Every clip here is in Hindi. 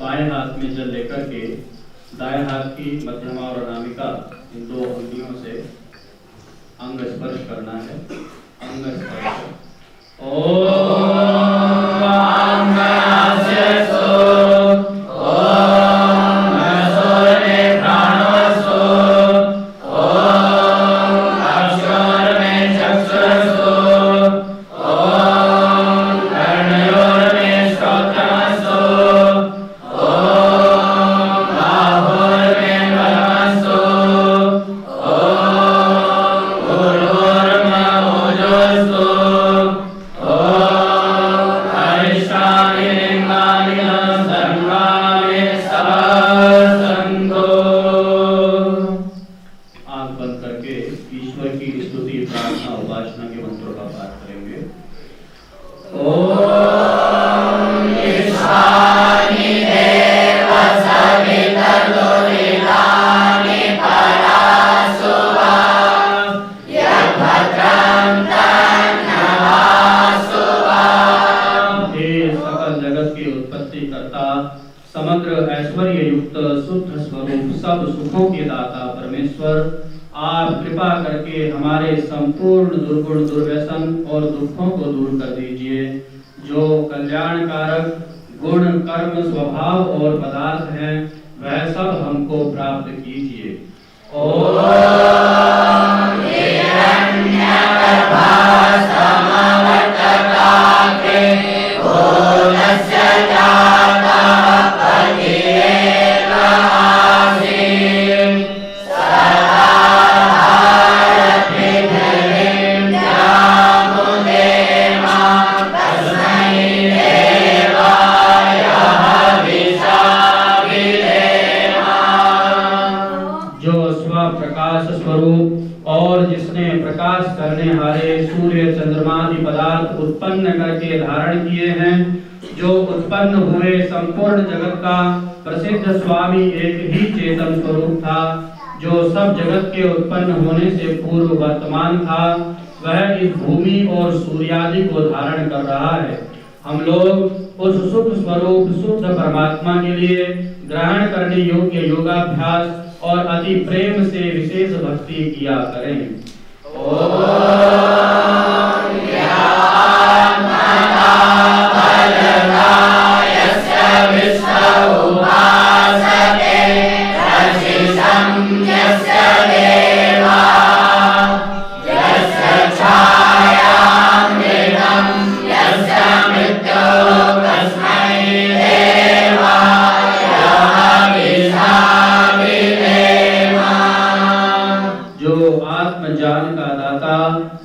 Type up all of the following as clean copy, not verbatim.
बाएं हाथ में जल लेकर के दाएं हाथ की मध्यमा और अनामिका इन दो अंगुलियों से अंग स्पर्श करना है। अंग स्पर्श। समग्र ऐश्वर्य युक्त शुद्ध स्वरूप सब सुखों के दाता परमेश्वर, आप कृपा करके हमारे संपूर्ण दुर्गुण दुर्व्यसन और दुखों को दूर कर दीजिए। जो कल्याणकारक गुण कर्म स्वभाव और पदार्थ हैं वह सब हमको प्राप्त कीजिए। और जिसने प्रकाश करने हारे सूर्य चंद्रमा आदि पदार्थ उत्पन्न करके धारण किए हैं, जो उत्पन्न हुए संपूर्ण जगत का प्रसिद्ध स्वामी एक ही चेतन स्वरूप था, जो सब जगत के उत्पन्न होने से पूर्व वर्तमान था, वह इस भूमि और सूर्यादि को धारण कर रहा है। हम लोग उस सुख स्वरूप शुद्ध परमात्मा के लिए ग्रहण करने योग्य योगाभ्यास और अति प्रेम से विशेष भक्ति किया करें।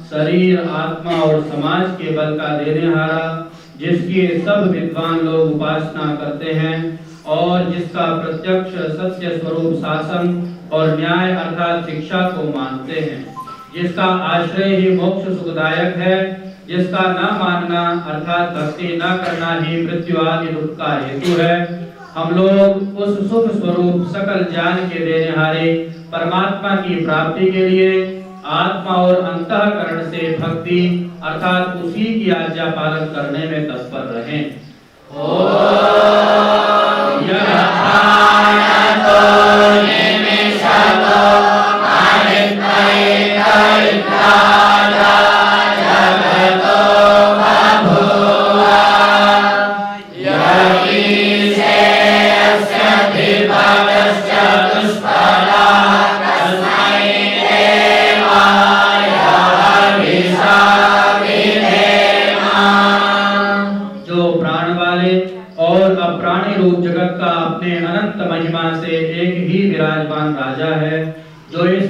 शरीर आत्मा और समाज के बल का देनेहारा, जिसके सब विद्वान लोग उपासना करते हैं और जिसका प्रत्यक्ष सत्य स्वरूप शासन और न्याय अर्थात शिक्षा को मानते हैं, जिसका आश्रय ही मोक्ष सुखदायक है, जिसका न मानना अर्थात भक्ति न करना ही मृत्यु आदि दुख का हेतु है। हम लोग उस सुख स्वरूप सकल ज्ञान के देनेहारे परमात्मा की प्राप्ति के लिए आत्मा और अंतःकरण से भक्ति अर्थात उसी की आज्ञा पालन करने में तत्पर रहें। ओम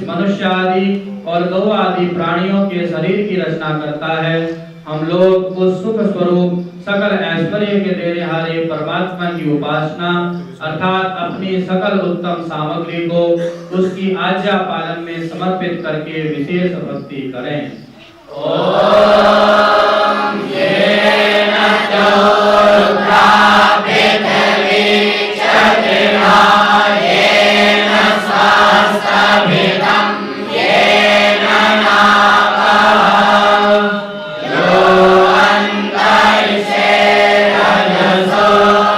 मनुष्य आदि और गौ आदि प्राणियों के शरीर की रचना करता है, हम लोग उस सुख स्वरूप सकल ऐश्वर्य के देने हारे परमात्मा की उपासना अर्थात अपनी सकल उत्तम सामग्री को उसकी आज्ञा पालन में समर्पित करके विशेष भक्ति करें। ओम येन चोरुप्राप्येत वीक्षतेना येन सहस्रभिदं येन नाभः यो अन्तरिक्षे रजसो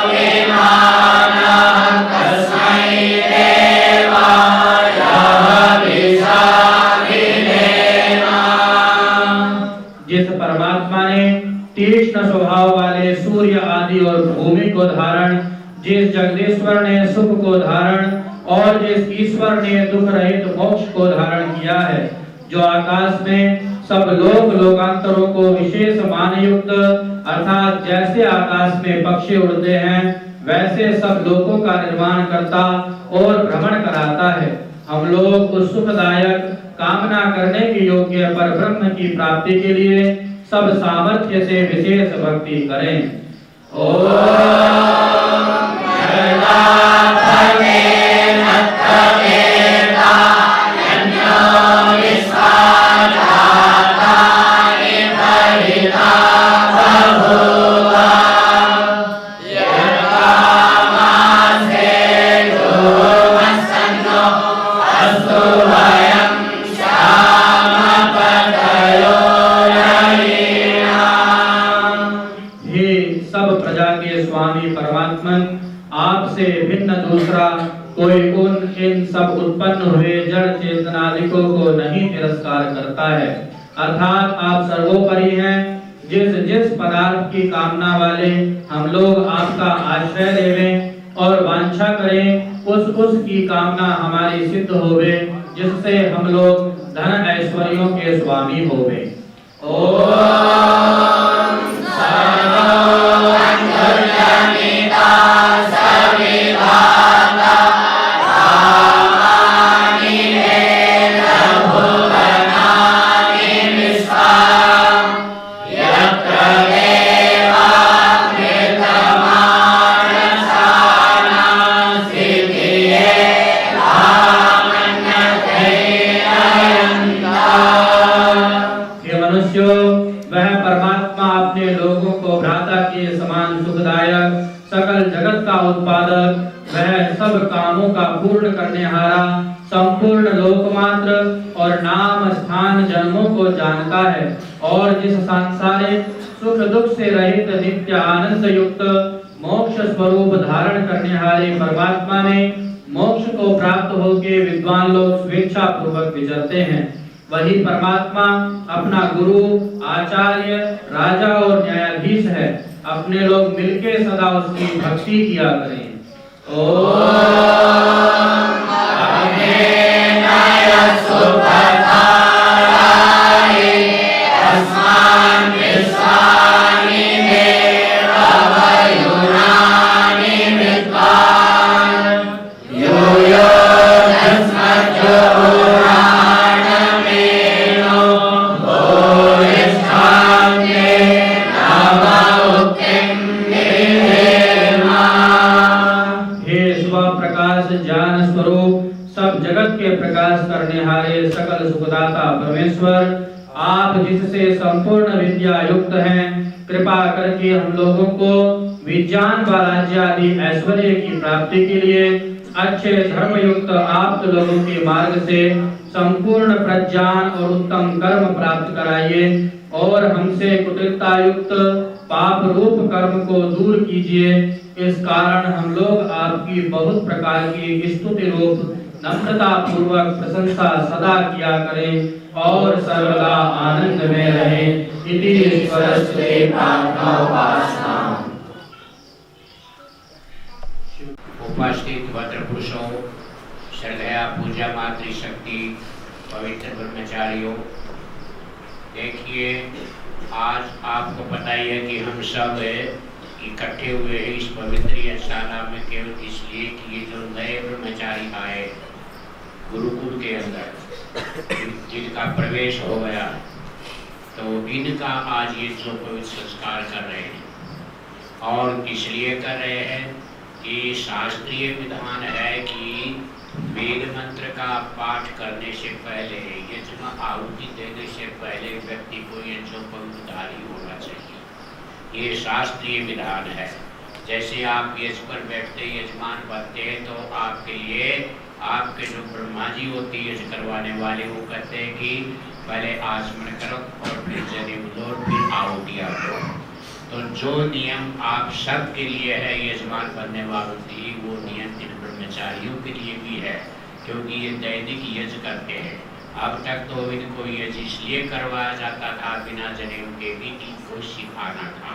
विमानः तस्मै देवाय विशाखिलेना। जिस परमात्मा ने तीक्ष्ण स्वभाव वाले सूर्य आदि और भूमि को धारण, जिस जगदीश्वर ने सुख को धारण और जिस ईश्वर ने दुख रहित मोक्ष को धारण किया है, जो आकाश में सब लोकांतरों को विशेष मान युक्त अर्थात जैसे आकाश में पक्षी उड़ते हैं वैसे सब लोगों का निर्माण करता और भ्रमण कराता है, हम लोग उस सुखदायक कामना करने के योग्य पर ब्रह्म की प्राप्ति के लिए सब सामर्थ्य से विशेष भक्ति करें। ओम आपसे भिन्न दूसरा कोई इन सब उत्पन्न हुए जड़ चेतनादिकों को नहीं तिरस्कार करता है, अर्थात आप सर्वोपरि हैं। जिस पदार्थ की कामना वाले हम लोग आपका आश्रय लेवें और वांछा करें उसकी कामना हमारी सिद्ध होवे, जिससे हम लोग धन ऐश्वर्यों के स्वामी होवे। ओम सर्वोऽन्तर्यामिता सविभाता भावानि वेद भुवनानि विश्वं यत्र देवामृतमानसानां सिद्धिये वह परमात्मा अपने लोगों को भ्राता के समान सुखदायक सकल जगत का उत्पादक, वह सब कामों का पूर्ण करने हारा संपूर्ण लोकमात्र और नाम स्थान जन्मों को जानता है, और जिस सांसारिक सुख दुख से रहित नित्य आनंद युक्त मोक्ष स्वरूप धारण करने हारे परमात्मा ने मोक्ष को प्राप्त होकर विद्वान लोग स्वेच्छा पूर्वक विचरते हैं, वही परमात्मा अपना गुरु आचार्य राजा और न्यायाधीश है। अपने लोग मिलके सदा उसकी भक्ति किया करें। सकल सुखदाता परमेश्वर, आप जिससे संपूर्ण विद्या युक्त हैं, कृपा करके हम लोगों को विज्ञान व राज्य आदि ऐश्वर्य की प्राप्ति के लिए अच्छे धर्म युक्त आप लोगों के मार्ग से संपूर्ण प्रज्ञान और उत्तम कर्म प्राप्त कराइए, और हमसे कुटिलता युक्त पाप रूप कर्म को दूर कीजिए। इस कारण हम लोग आपकी बहुत प्रकार की स्तुति रूप नम्रता पूर्वक प्रशंसा सदा किया करें और सर्वदा आनंद में रहे। इति ईश्वरस्य प्रार्थना उपासना। उपस्थित भद्र पुरुषों, श्रद्धेय पूजा मातृशक्ति पवित्र ब्रह्मचारियों, देखिए आज आपको पता ही है कि हम सब इकट्ठे हुए हैं इस पवित्र यज्ञशाला में केवल इसलिए कि ये जो नए ब्रह्मचारी आए गुरुकुल के अंदर इनका प्रवेश हो गया, तो इनका आज ये जो पवित्र संस्कार कर रहे हैं, और इसलिए कर रहे हैं कि शास्त्रीय विधान है कि वेद मंत्र का पाठ करने से पहले, यज्ञ आहुति देने से पहले व्यक्ति को ये जो पवित्रधारी होना चाहिए। ये शास्त्रीय विधान है। जैसे आप यज्ञ पर बैठते यजमान बनते हैं, तो आपके लिए आपके जो ब्रह्मा जी होते यज्ञ करवाने वाले, वो कहते हैं कि पहले आचमन करो और फिर जनेऊ लो और फिर आहुतियाँ दो। तो जो नियम आप सब के लिए है यजमान बनने वालों की, वो नियम इन ब्रह्मचारियों के लिए भी है, क्योंकि ये दैनिक यज्ञ करते हैं। अब तक तो इनको यज्ञ इसलिए करवाया जाता था बिना जनेऊ के भी, इनको सिखाना था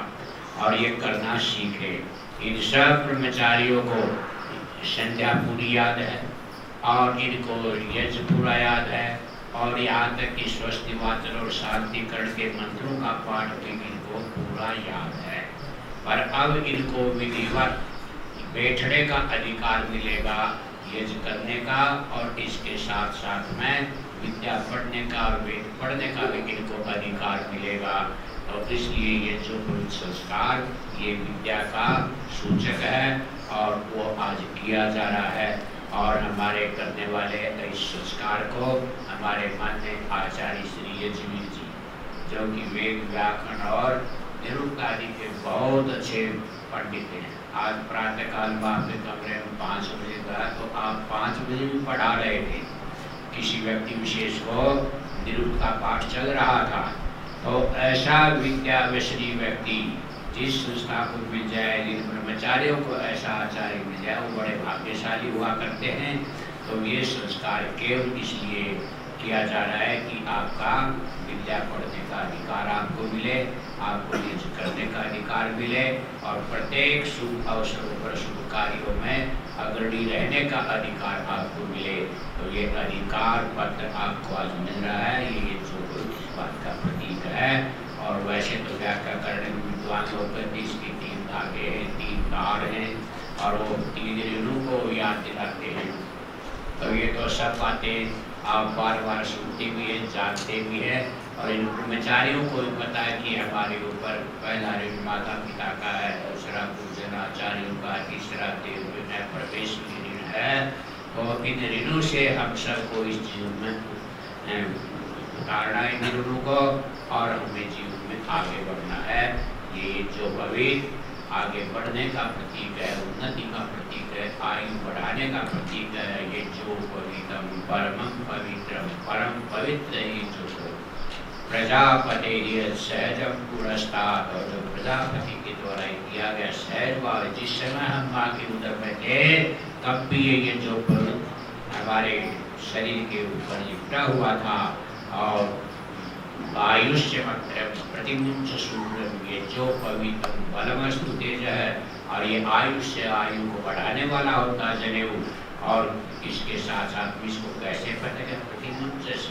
और ये करना सीखे। इन सब ब्रह्मचारियों को संध्या पूरी याद है और इनको यज्ञ पूरा याद है, और यहाँ तक कि स्वस्ति वाचन और शांतिकरण के मंत्रों का पाठ भी इनको पूरा याद है। पर अब इनको विधिवत बैठने का अधिकार मिलेगा यज्ञ करने का, और इसके साथ साथ में विद्या पढ़ने का और वेद पढ़ने का भी इनको अधिकार मिलेगा। तो इसलिए ये जो पवित्र संस्कार ये विद्या का सूचक है और वो आज किया जा रहा है। और हमारे करने वाले इस संस्कार को हमारे मान्य आचार्य श्री यज्ञवीर जी, जो कि वेद व्याकरण और निरुक्त आदि के बहुत अच्छे पंडित हैं, आज प्रातः काल में आपके कमरे में 5 बजे गया तो आप 5 बजे भी पढ़ा रहे थे। किसी व्यक्ति विशेष को निरुक्त का पाठ चल रहा था। तो ऐसा विद्या व्यसनी व्यक्ति जिस संस्था को मिल जाए, जिन ब्रह्मचारियों को ऐसा आचार्य मिल जाए, वो बड़े भाग्यशाली हुआ करते हैं। तो ये संस्कार केवल इसलिए किया जा रहा है कि आपका विद्या पढ़ने का अधिकार आपको मिले, आपको यज्ञ करने का अधिकार मिले, और प्रत्येक शुभ अवसरों पर शुभ कार्यों में अग्रणी रहने का अधिकार आपको मिले। तो ये अधिकार पत्र आपको आज मिल रहा है, ये जो इस बात का प्रतीक है। और वैसे तो व्याकरण विद्वान होकर इसकी 3 धागे हैं, 3 तार हैं, और वो 3 ऋणों को याद दिलाते हैं। तो ये तो सब बातें आप बार बार सुनते भी हैं, जानते भी हैं, और इन ब्रह्मचारियों को भी पता है कि हमारे ऊपर पहला ऋण माता पिता का है, दूसरा पूजन आचार्यों का, तीसरा देव ऋण है, प्रवेश ऋण है। तो इन ऋणों से हम सबको इस जीवन में उतारना है, इन ऋणों को, और हमें जीवन में आगे बढ़ना है। ये जो भविष्य आगे बढ़ने का प्रतीक है, उन्नति का प्रतीक है, आयु बढ़ाने का प्रतीक है। ये जो पवित्रम परमं पवित्रम परम पवित्र, ये जो प्रजापति सहजम पुरस्तात्, और जो प्रजापति के द्वारा किया गया सहज भाव, जिस समय हम माँ के उदर में थे तब भी ये जो हमारे शरीर के ऊपर लिपटा हुआ था, और आयुष्य प्रतिमुंच सूर्य, ये जो पवित्र बलमस्तु तेज है, और ये आयुष्य आयु को बढ़ाने वाला होता है जनेऊ। और इसके साथ साथ इसको कैसे पहने प्रतिमुंच,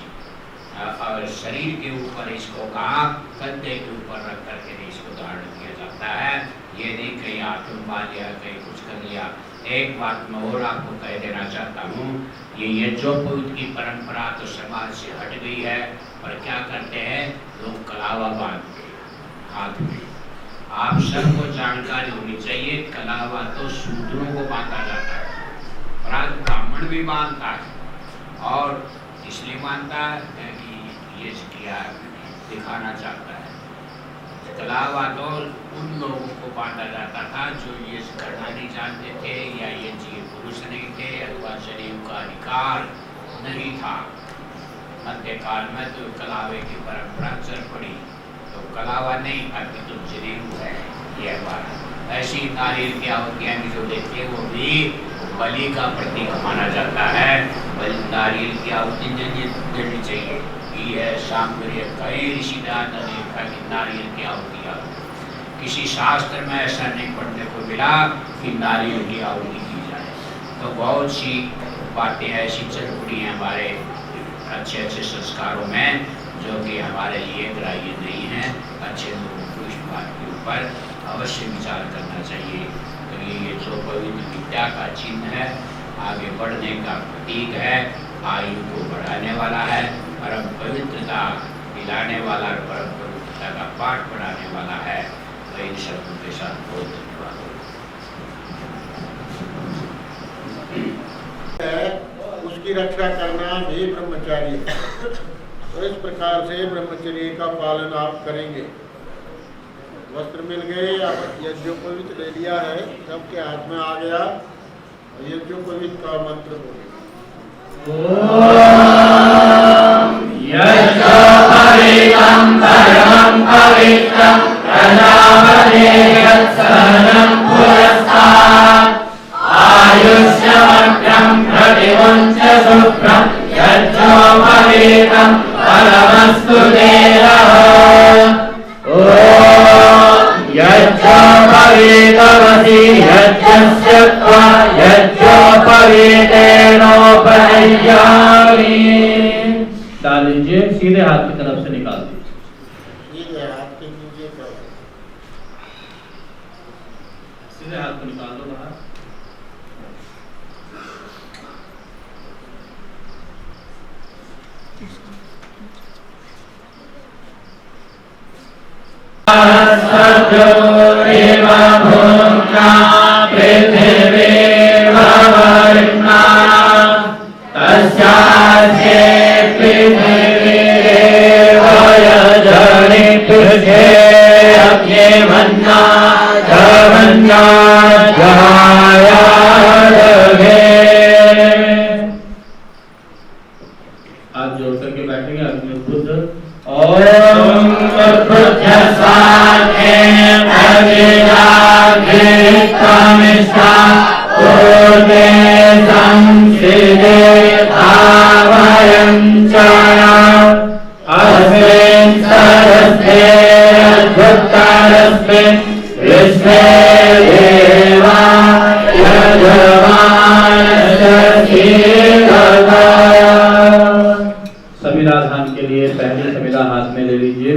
और शरीर के ऊपर इसको कहा कंधे के ऊपर रख करके इसको धारण किया जाता है। ये नहीं कहीं हाथ में बांध लिया, कहीं कुछ कर लिया। एक बात मैं और आपको कह देना चाहता हूँ, ये यज्ञोपवीत की परंपरा तो समाज से हट गई है, पर क्या करते हैं लोग कलावा बांधते हैं हाथ में। आप सबको जानकारी होनी चाहिए, कलावा तो शूद्रों को बांधा जाता है, ब्राह्मण भी बांधता है, और इसलिए बांधता है कि ये किया दिखाना चाहता है। कलावा तो उन लोगों को बांधा जाता था जो ये करना नहीं जानते थे, या ये जीव पुरुष नहीं थे, अथवा शरीर का अधिकार नहीं था। मध्यकाल में तो कलावे की परंपरा चल पड़ी, तो कलावा नहीं, अभी तो जनेऊ है ये बात। ऐसी नारियल की आहुतियाँ भी जो देते हैं वो भी बलि का प्रतीक माना जाता है। बलि नारियल की आहुति देनी चाहिए। ये है सांग्रय, कई ऋषिदान ने देखा कि नारियल की आहुतियाँ, किसी शास्त्र में ऐसा नहीं पढ़ने को मिला कि नारियल की आहुति की जाए। तो बहुत सी बातें ऐसी चल पड़ी हैं हमारे अच्छे अच्छे संस्कारों में, जो कि हमारे लिए ग्राह्य नहीं है। अच्छे लोगों को इस बात के ऊपर अवश्य विचार करना चाहिए। तो ये जो पवित्र विद्या का चिन्ह है, आगे बढ़ने का प्रतीक है, आयु को बढ़ाने वाला है, परम पवित्रता दिलाने वाला और परम पवित्रता का पाठ पढ़ाने वाला है। तो इन शब्दों के साथ बहुत धन्यवाद। उसकी रक्षा करना भी ब्रह्मचारी है। तो इस प्रकार से ब्रह्मचर्य का पालन आप करेंगे। वस्त्र मिल गए, आप यज्ञोपवीत ले लिया है, सबके हाथ में आ गया। यज्ञोपवीत का मंत्र बोले। यज्ञोपवीतं परमं पवित्रं प्रजापतेर्यत्सनं पुरस्तात् आयुष्यमग्रं प्रतिमुञ्च शुभ्रं यज्ञोपवीतं परमस्तु देवः। यज्ञोपवीतमसि यज्ञस्य त्वा यज्ञोपवीतेनोपनय्यामि। डाल लीजिए, सीधे हाथ की तरफ से निकाल दीजिए। सीधे हाथ के नीचे करो। सीधे हाथ को निकाल दो बाहर। भूम्ना पृथिवीर्वर्णा तस्यास्ये पृथिवीरेव यजनि पृथे अग्ने मन्ना जमन्नाध्यायादघे। हाथ जोड़ करके बैठेंगे। अग्नि बुद्ध ओम तत्पुरुषाख्ये अविराग्येत्तमिष्टा पूर्वे संसिदे भावयं च अस्मिन् सरस्ते अद्भुतरस्मिन् विश्वे देवा यजमानस्य समिधा धान के लिए पहली समिधा हाथ में ले लीजिए।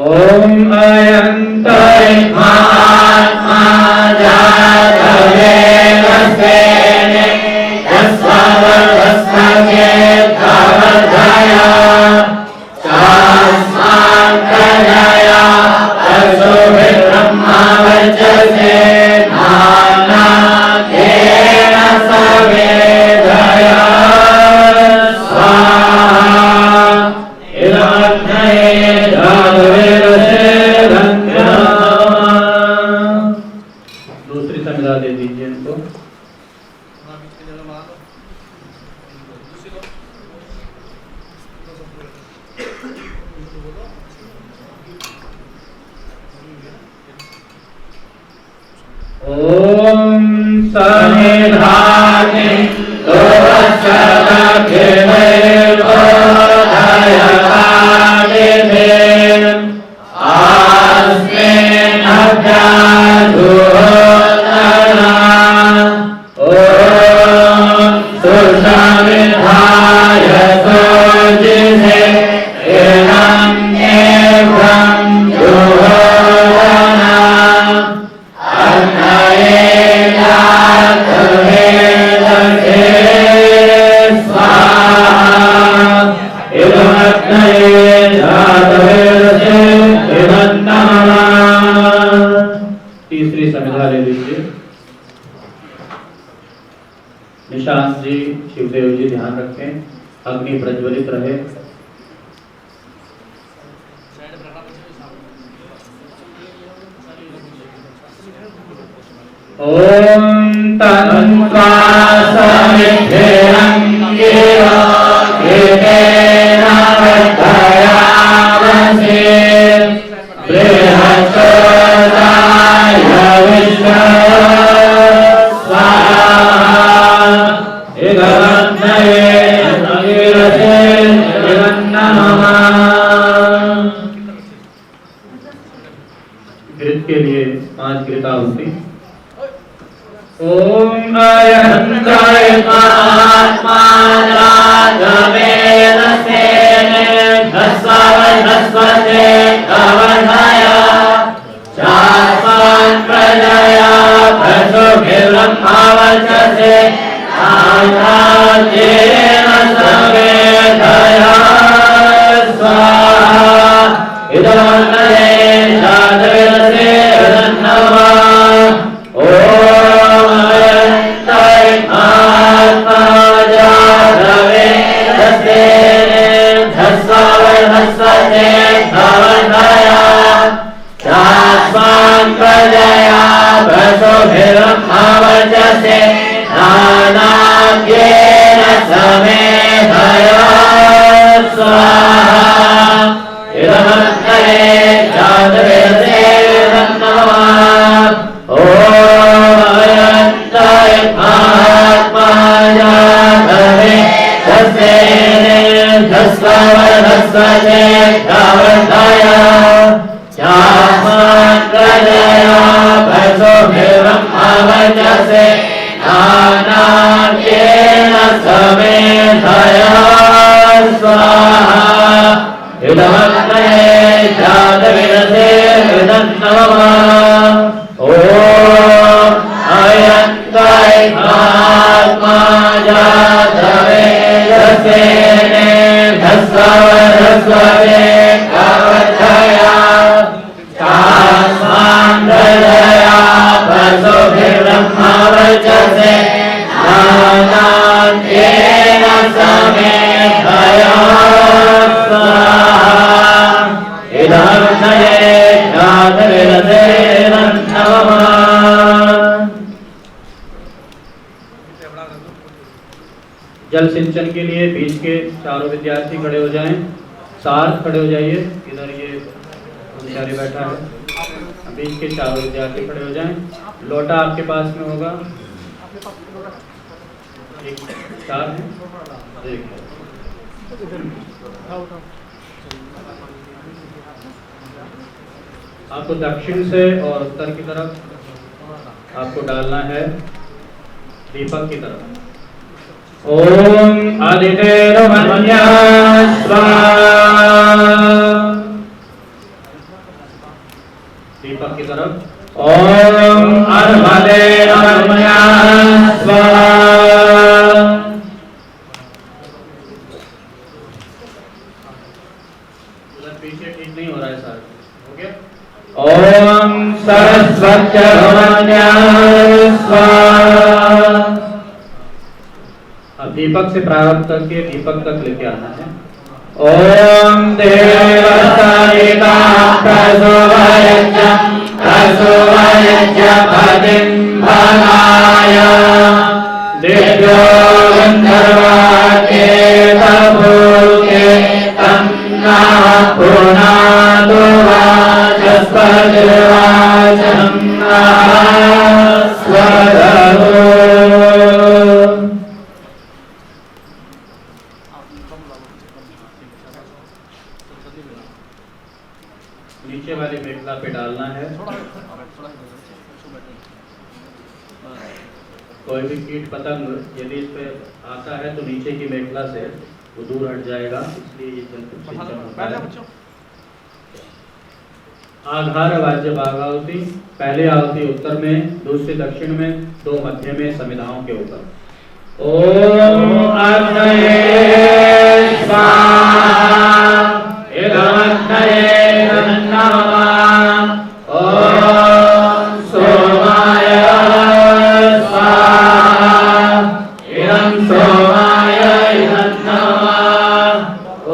ओम अयंतरिमात्मा जातवेदस्तेने यस्ववर्धस्ते धवधया शास्मान्तजया पशुभिर्ब्रह्मवर्चसे नानाकेन सवेदया स्वाहा। इदमग्नये दूसरी समिधा दे दीजिए इनको। ओम सनिधाने तीसरी समिधा ले लीजिए। निशांत जी, शिवदेव जी ध्यान रखें, अग्नि प्रज्वलित रहे। ओम तन्वा समिद्धेरंगिरो एतेन वर्धयामसे बृहस्पताय विश्वा स्वाहा। इदमग्नये अगिरसे इदन्नमः। घृत के लिए 5 घृताहुति। ओम अयंताय महात्मा राघवेन सेने धस्वते कवनया चास्मान् प्रजया भसुभिर्ब्रह्मावचसे आनाद्येन समेधया स्वाहा इदमन्ये शादविरसे नमः। ओम अयंताय महात्मा राघवेन सेने धस्वते कवनया चास्मान् प्रजया भसुभिर्ब्रह्मावचसे आनाद्येन समेधया स्वाहा इदमन्ये शादविरसे नमः। ओम अयंताय महात्मा राघवेन सेने धस्वते कवनया चास्मान् प्रजया भसुभिर्ब्रह्मावचसे आनाद्येन समेधया स्वाहा इदमन्ये शादविरसे नमः। ओम अयंताय महात्मा राघवेन सेने धस्वते कवनया चास्मान् प्रजया भसुभिर्ब्रह्मावचसे आनाद्येन समेधया स्वाहा इदमन्ये शादविरसे नमः। जल सिंचन के लिए बीच के चारों विद्यार्थी खड़े हो जाएं। सार्थ खड़े हो जाइए। इधर ये ब्रह्मचारी बैठा है। बीच के चारों विद्यार्थी खड़े हो जाएं। लोटा आपके पास में होगा। एक 4 है। आपको दक्षिण से और उत्तर की तरफ आपको डालना है दीपक की तरफ। ओम आदितेरमन्या स्वाहा दीपक की तरफ। ओम अर्भदेरमन्या स्वाहा पीछे ठीक नहीं हो रहा है सर। हो गया। ओम सरस्वत्यरमन्या स्वाहा। अब दीपक से प्रारंभ करके दीपक तक लेके आना है। ओम देवतारिका प्रसुवयज्ञ पतिं भगाय दिव्यो गन्धर्वाके तभूके तन्ना पुनादु वाचस्पतिर्वाचं स्वदहो। नीचे वाली मेखला पे डालना है। कोई भी कीट पतंग यदि इस पे आता है तो नीचे की मेखला से वो दूर हट जाएगा, इसलिए ये जल सिंचन होता है। आधार वाद्य भागावती, पहले आहुति उत्तर में, दूसरी दक्षिण में, 2 मध्य में समिधाओं के ऊपर। ओम अग्नये स्वाहा इदमग्नये नमः। ओम सोमाय स्वाहा इदं सोमाय नमः।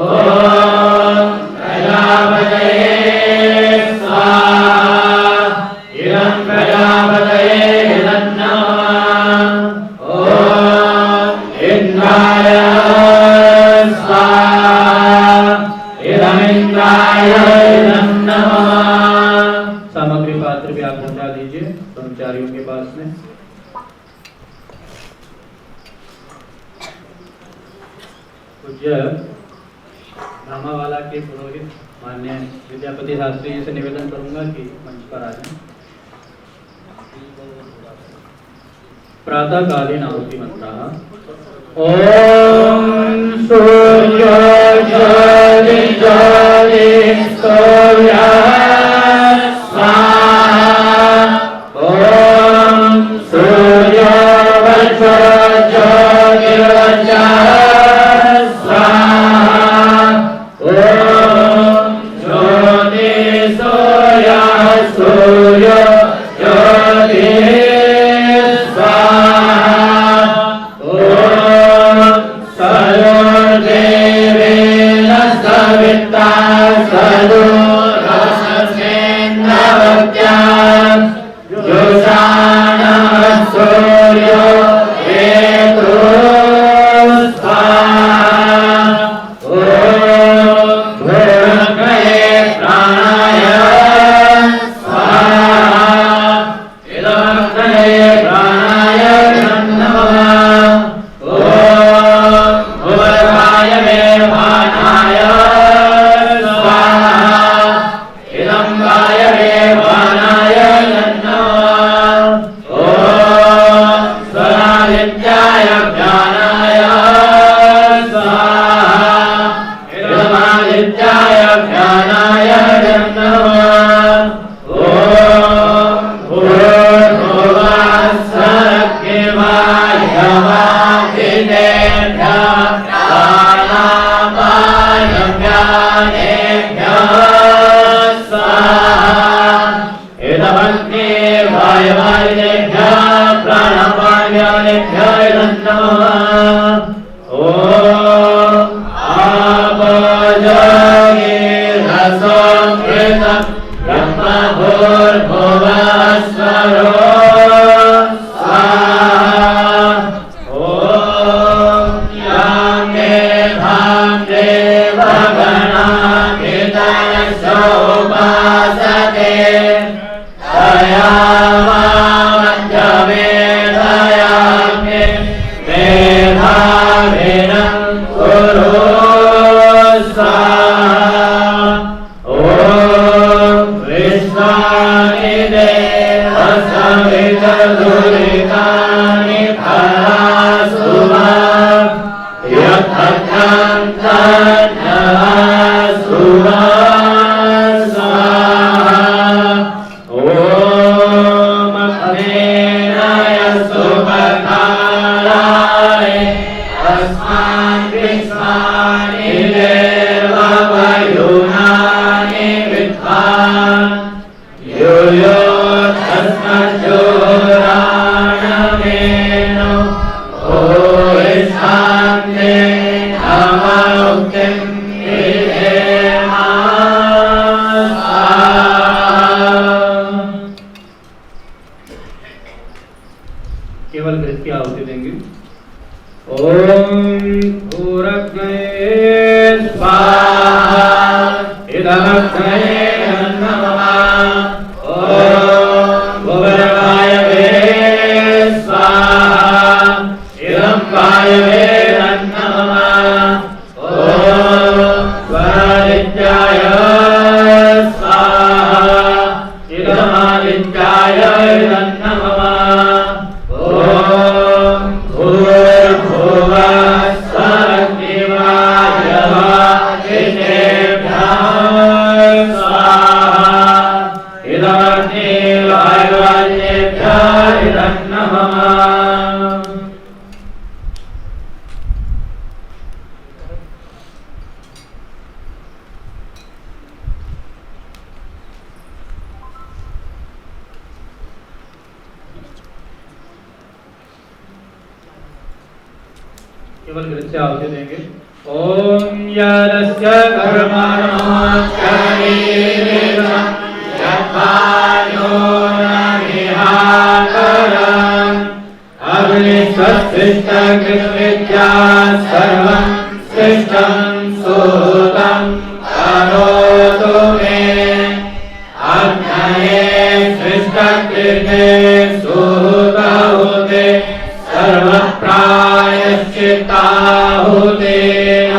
ओम प्रजापतये स्वाहा इदं प्रजापतये नमः। ओम इंद्राय स्वाहा इदं इंद्राय नमः। सामग्री पात्र भी आप पहुंचा दीजिए कर्मचारियों के पास में। पूज्य धामावाला के पुरोहित माननीय विद्यापति शास्त्री जी से निवेदन करूंगा कि मंच पर आ जाएं। प्रातःकालीन आहुति मंत्र। ओम सूर्य ज्योति ज्योति सूर्य स्वाहा। ओम सूर्य वज्र ज्योति वज्र स्वाहा। ओम ज्योति सूर्य सूर्य ज्योति केवल घृत की आहुति देंगे। ओम भूरग्नये स्वाहा इदमग्नये नमः। ओम भुवनवायवे स्वाहा इदं वायवे नमः। ओम स्वरादित्याय स्वाहा इदमादित्याय नमः। केवल घृत से आहुति देंगे। ओम यदस्य कर्मणो शरीरं यद्वायो नमिहाकरम् अग्निस्वस्तिष्ठकृत्विद्या सर्वं सृष्टं सूतं करोतु मे। अग्नये सृष्टकृते सूतहुते सर्वप्रायश्चित्ताहुतेन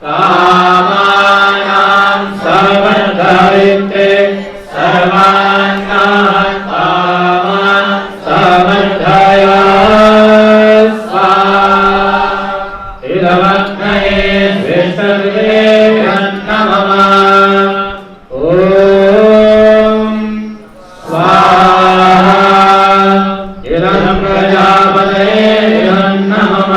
कामानां ओम स्वाहा इदं प्रजापतये नमः।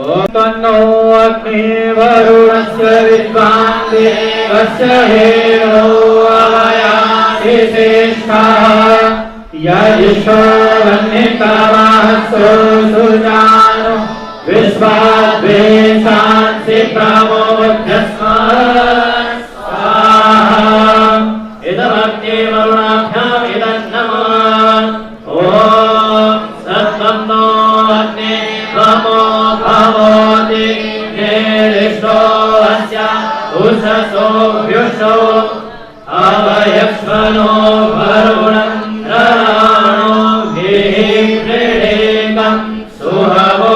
ओम तन्नो अग्निर्वरुणस्य विद्वान् देवस्य हेनो अवयाति श्रेष्ठः। यदिशो वह्नितमःसो सुजानो विश्वाद्वेषांसि प्रमोद्यस्मः। इदमग्निर्वरुणाभ्याम् इदं नमः। ॐ सत्त्वं अग्ने भमो भवति निर्दिष्टो अस्य उषसो व्युषो अवयक्ष्मनो वरुणं रणानो भिप्रीडेकं सुहवो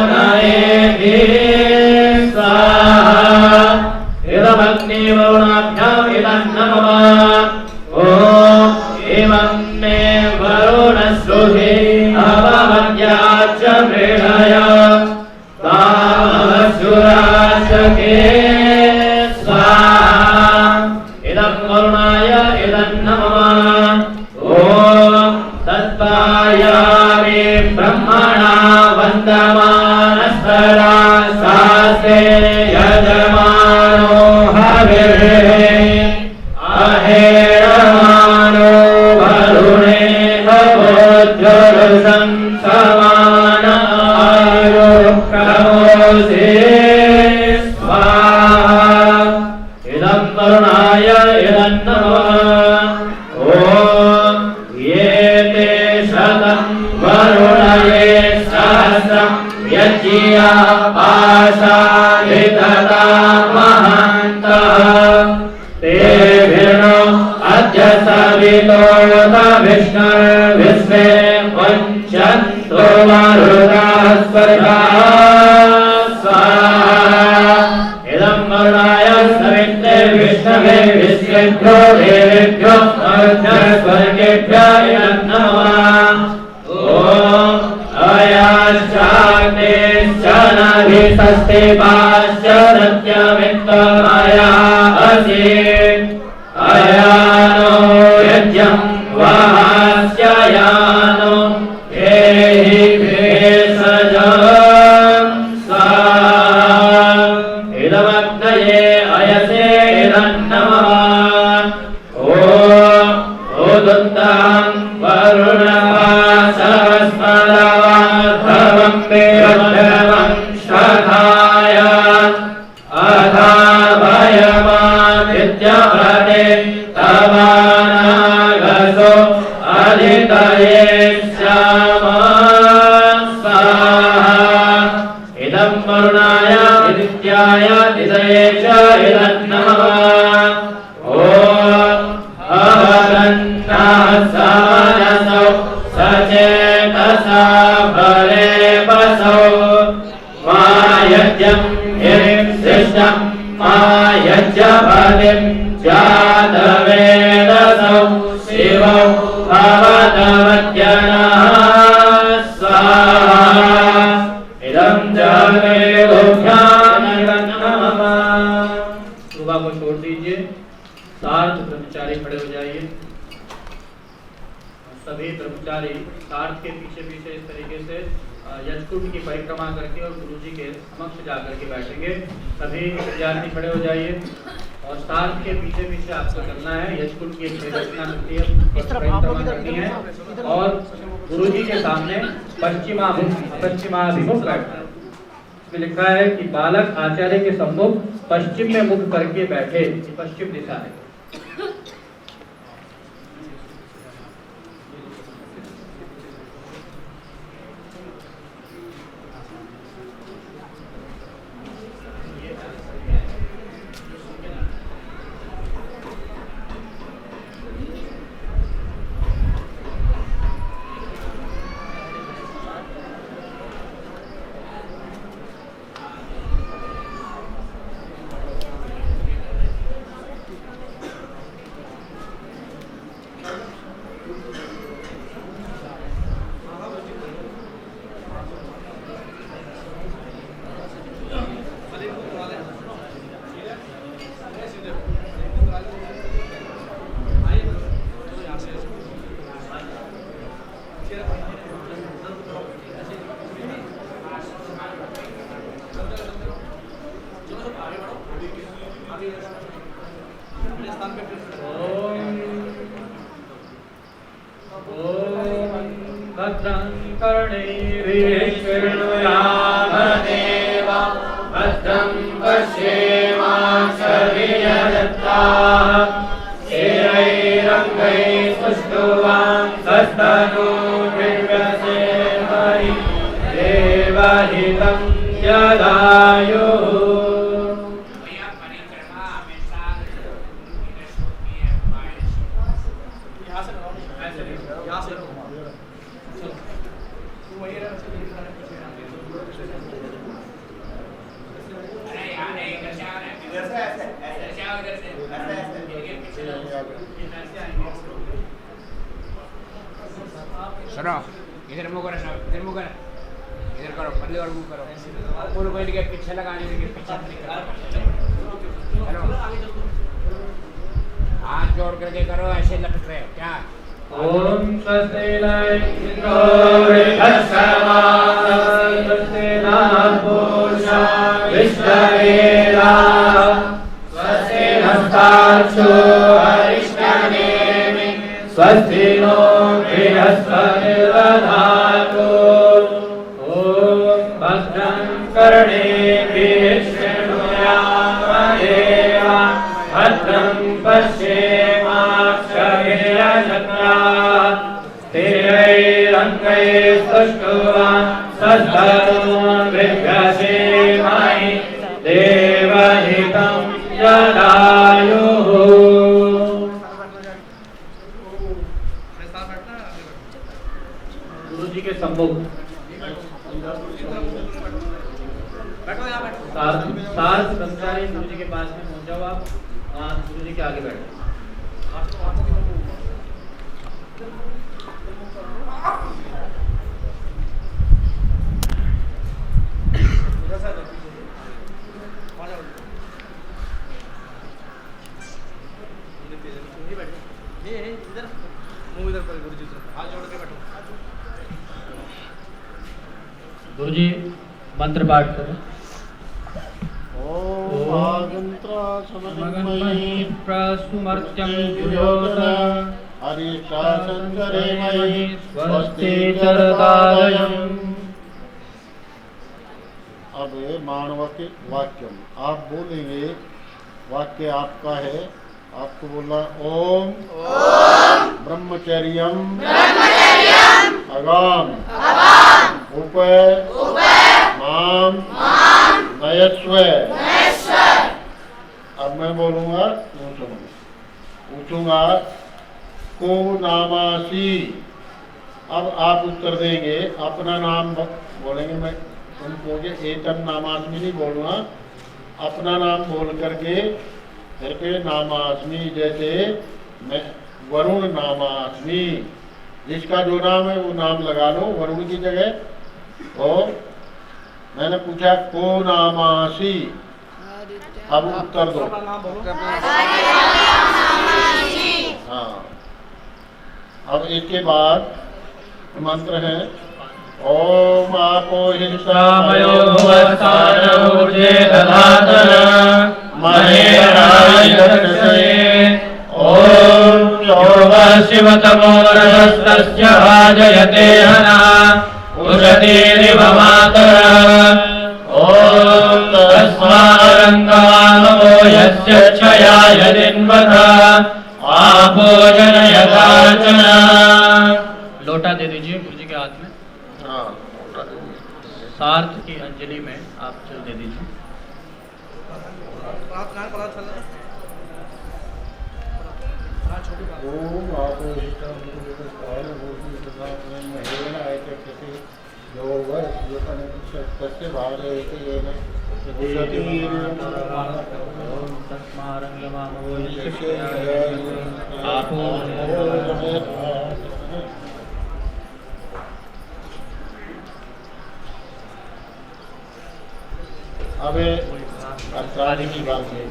नयेभिः स्वाहा। इदमग्निर्वरुणाभ्याम् इदं नमः। ॐ एवं मे वरुणश्रुहि अवमद्याच्च मृळय तामसुराशके स्वाहा। इदं वरुणाय इदं नमः। ॐ तत्पायामि ब्रह्मणा वन्दमानस्तरा शास्त्रे यजमानो अहेरमानो वरुणे भवोज्ज्वलसं समानायोक्रमोऽसि स्वाहा। इदं वरुणाय इदं नमः। ॐ ये ते शतं वरुणये सहस्रं यज्ञिया पाशालितता महान्तः तेभिर्नो अद्य सवितोतविष्णुर्विश्वे मुञ्चन्तु मरुताः स्वर्गाः स्वाहा। इदं वरुणाय सवित्रे विष्णवे विश्वेभ्यो देवेभ्यो स्वर्गेभ्यः इदं नमः। ॐ अयाश्चाग्नेश्च नभिसस्ते पाश्च सत्यमित्तमया असि अयानो यज्ञं वहास्य यानो एहि भेषजं स्वाहा। इदमग्नये अयसे इदं नमः। ॐ उदुत्तं वरुणवासस्मरवाधवं विरभवं शठाय अथा भयमादित्यभृते तवानागसो अधितये श्यामः स्वाहा। इदं वरुणाय इदित्याय दिदये च इदं नमः। ॐ अवगन्नाः समनसौ सचेतसा बले बसौ मा यज्ञं हिरिं सृष्टं मा यज्ञबलिं जातवेदसौ शिवौ भवतमद्यनः स्वाहा। इदं जगे गोभ्यां नमः। सुबह को छोड़ दीजिए। सार्थ ब्रह्मचारी खड़े हो जाइए। सभी ब्रह्मचारी सार्थ के पीछे पीछे इस तरीके से यजकुंड की परिक्रमा करके और गुरुजी के समक्ष जाकर के बैठेंगे। सभी विद्यार्थी खड़े हो जाइए और सार्थ के पीछे पीछे आपको चलना है। यजकुंड की एक परिक्रमा करनी है और गुरुजी के सामने पश्चिमाभिमुख बैठना है। इसमें लिखा है कि बालक आचार्य के सम्मुख पश्चिम में मुख करके बैठे। पश्चिम दिशा है। भद्रं कर्णेभिः शृणुयामदेवा भद्रं पश्येमाक्षभिर्यजत्राः स्थिरैरङ्गैः सुष्ठुवांसस्तनूभिर्व्यसेमहि देवहितं यदायुः। सुनो, इधर मुँह करो, इधर मुँह करो, इधर करो, बदले और मुँह करो, पूरे बैठ के पीछे लगाने के पीछे करो, हाथ जोड़ करके करो, ऐसे लटक रहे हो क्या? ओम स्वस्ति इंद्रो वृहस्पतिः स्वस्ति नः पूषा विश्ववेदाः स्वस्ति नस्तार्क्ष्यो अरिष्टनेमिः स्वस्ति नो बृहस्पतिर्दधातु। ओम भद्रं कर्णेभिः शृणुयामदेवा भद्रं पश्येमाक्षभिर्यजत्राः स्थिरैरङ्गैः सुष्ठुवांसस्तनूभिर्व्यसेमहि देवहितं यदायुः। गुरु जी के सम्मुख सार्थ ब्रह्मचारी गुरु जी के पास में पहुंच जाओ आप, गुरु जी के आगे बैठो। गुरु जी मंत्र पाठ करो। प्रसुमर्त्यं जुयोत हरिशासनकरेमहि स्वस्ति चरतालयम्। अब मानवके वाक्यम आप बोलेंगे, वाक्य आपका है, आपको बोलना ओम ब्रह्मचर्यम अगाम उप माम नयस्व। अब मैं बोलूंगा, पूछूंगा को नामासी। अब आप उत्तर देंगे, अपना नाम बोलेंगे, मैं तुम कहोगे एतम नामास्मि नहीं बोलूँगा, अपना नाम बोल करके फिर के नामास्मि। जैसे मैं वरुण नामास्मि, जिसका जो नाम है वो नाम लगा लो वरुण की जगह। और मैंने पूछा को नामासी, अब उत्तर दो। हाँ, अब इसके बाद मंत्र है ओम आपो हिंसामयो भुवस्तानूर्जे दधातन महेरायतसे। ओम योगः शिवतमो रजस्तस्य भाजयते हनः उषतीरिव मातरः। ओम तस्मारङ्गामो यस्य क्षयाय दिन्वतः आभोजनयथार्चन। लोटा दे दीजिए गुरु जी के हाथ में। हाँ, सार्थ की अंजलि में आप चल दे दीजिए। ओम आपो हिंसामयो योगः शिवतमस्य भाजयते हनः अब अपराधी की बात है।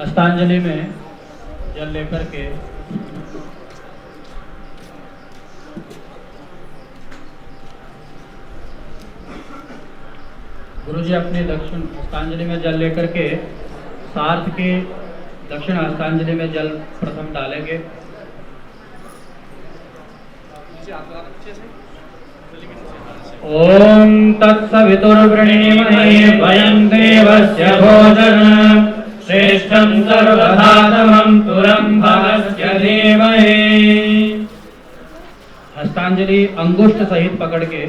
हस्तांजलि में जल लेकर के गुरुजी अपने दक्षिण हस्तांजलि में जल लेकर के सार्थ के दक्षिण हस्तांजलि में जल प्रथम डालेंगे। ओम तत्सवितुर्वृणीमहे वयं देवस्य भोजनं श्रेष्ठं सर्वधातमं तुरं भगस्य धीमहि। हस्तांजलि अंगुष्ठ सहित पकड़ के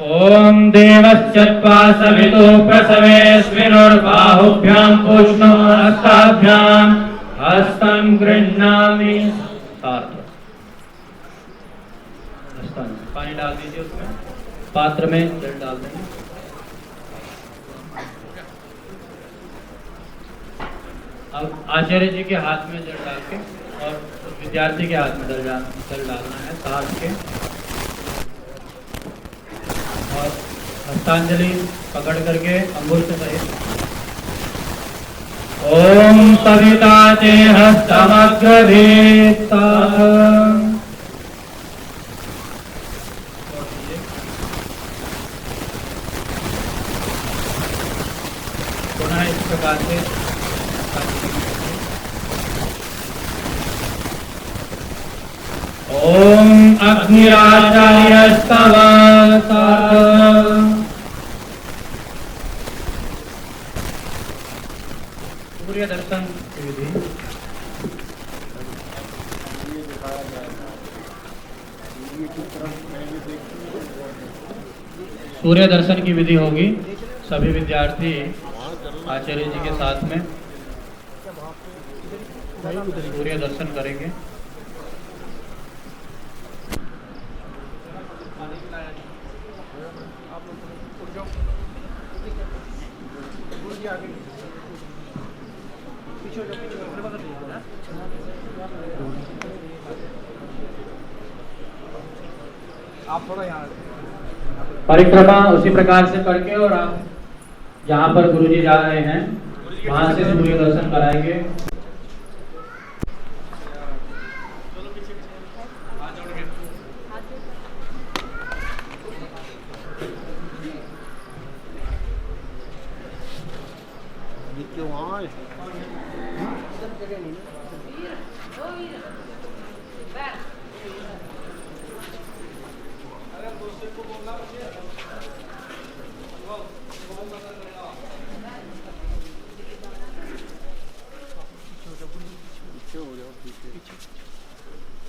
ओम देवश्चत्वा सवितु प्रसवेस्मिनुर्बाहुभ्यां पूष्णो हस्ताभ्यां हस्तं गृह्णामि। पानी डाल दीजिए, उसमें पात्र में जल डाल देंगे। अब आचार्य जी के हाथ में जल डाल के और विद्यार्थी के हाथ में जल डालना है साथ के, और हस्तांजलि पकड़ करके अंगुष्ठ सहित ओम सविता ते हस्तमग्रभीता। पुनः इस प्रकार से ओम अग्निराचार्यस्तव। सूर्य दर्शन की विधि। सूर्य दर्शन की विधि होगी। सभी विद्यार्थी आचार्य जी के साथ में सूर्य दर्शन करेंगे। आप थोड़ा यहाँ परिक्रमा उसी प्रकार से करके, और आप जहाँ पर गुरुजी जा रहे हैं वहां से सूर्य दर्शन कराएंगे। क्यों आए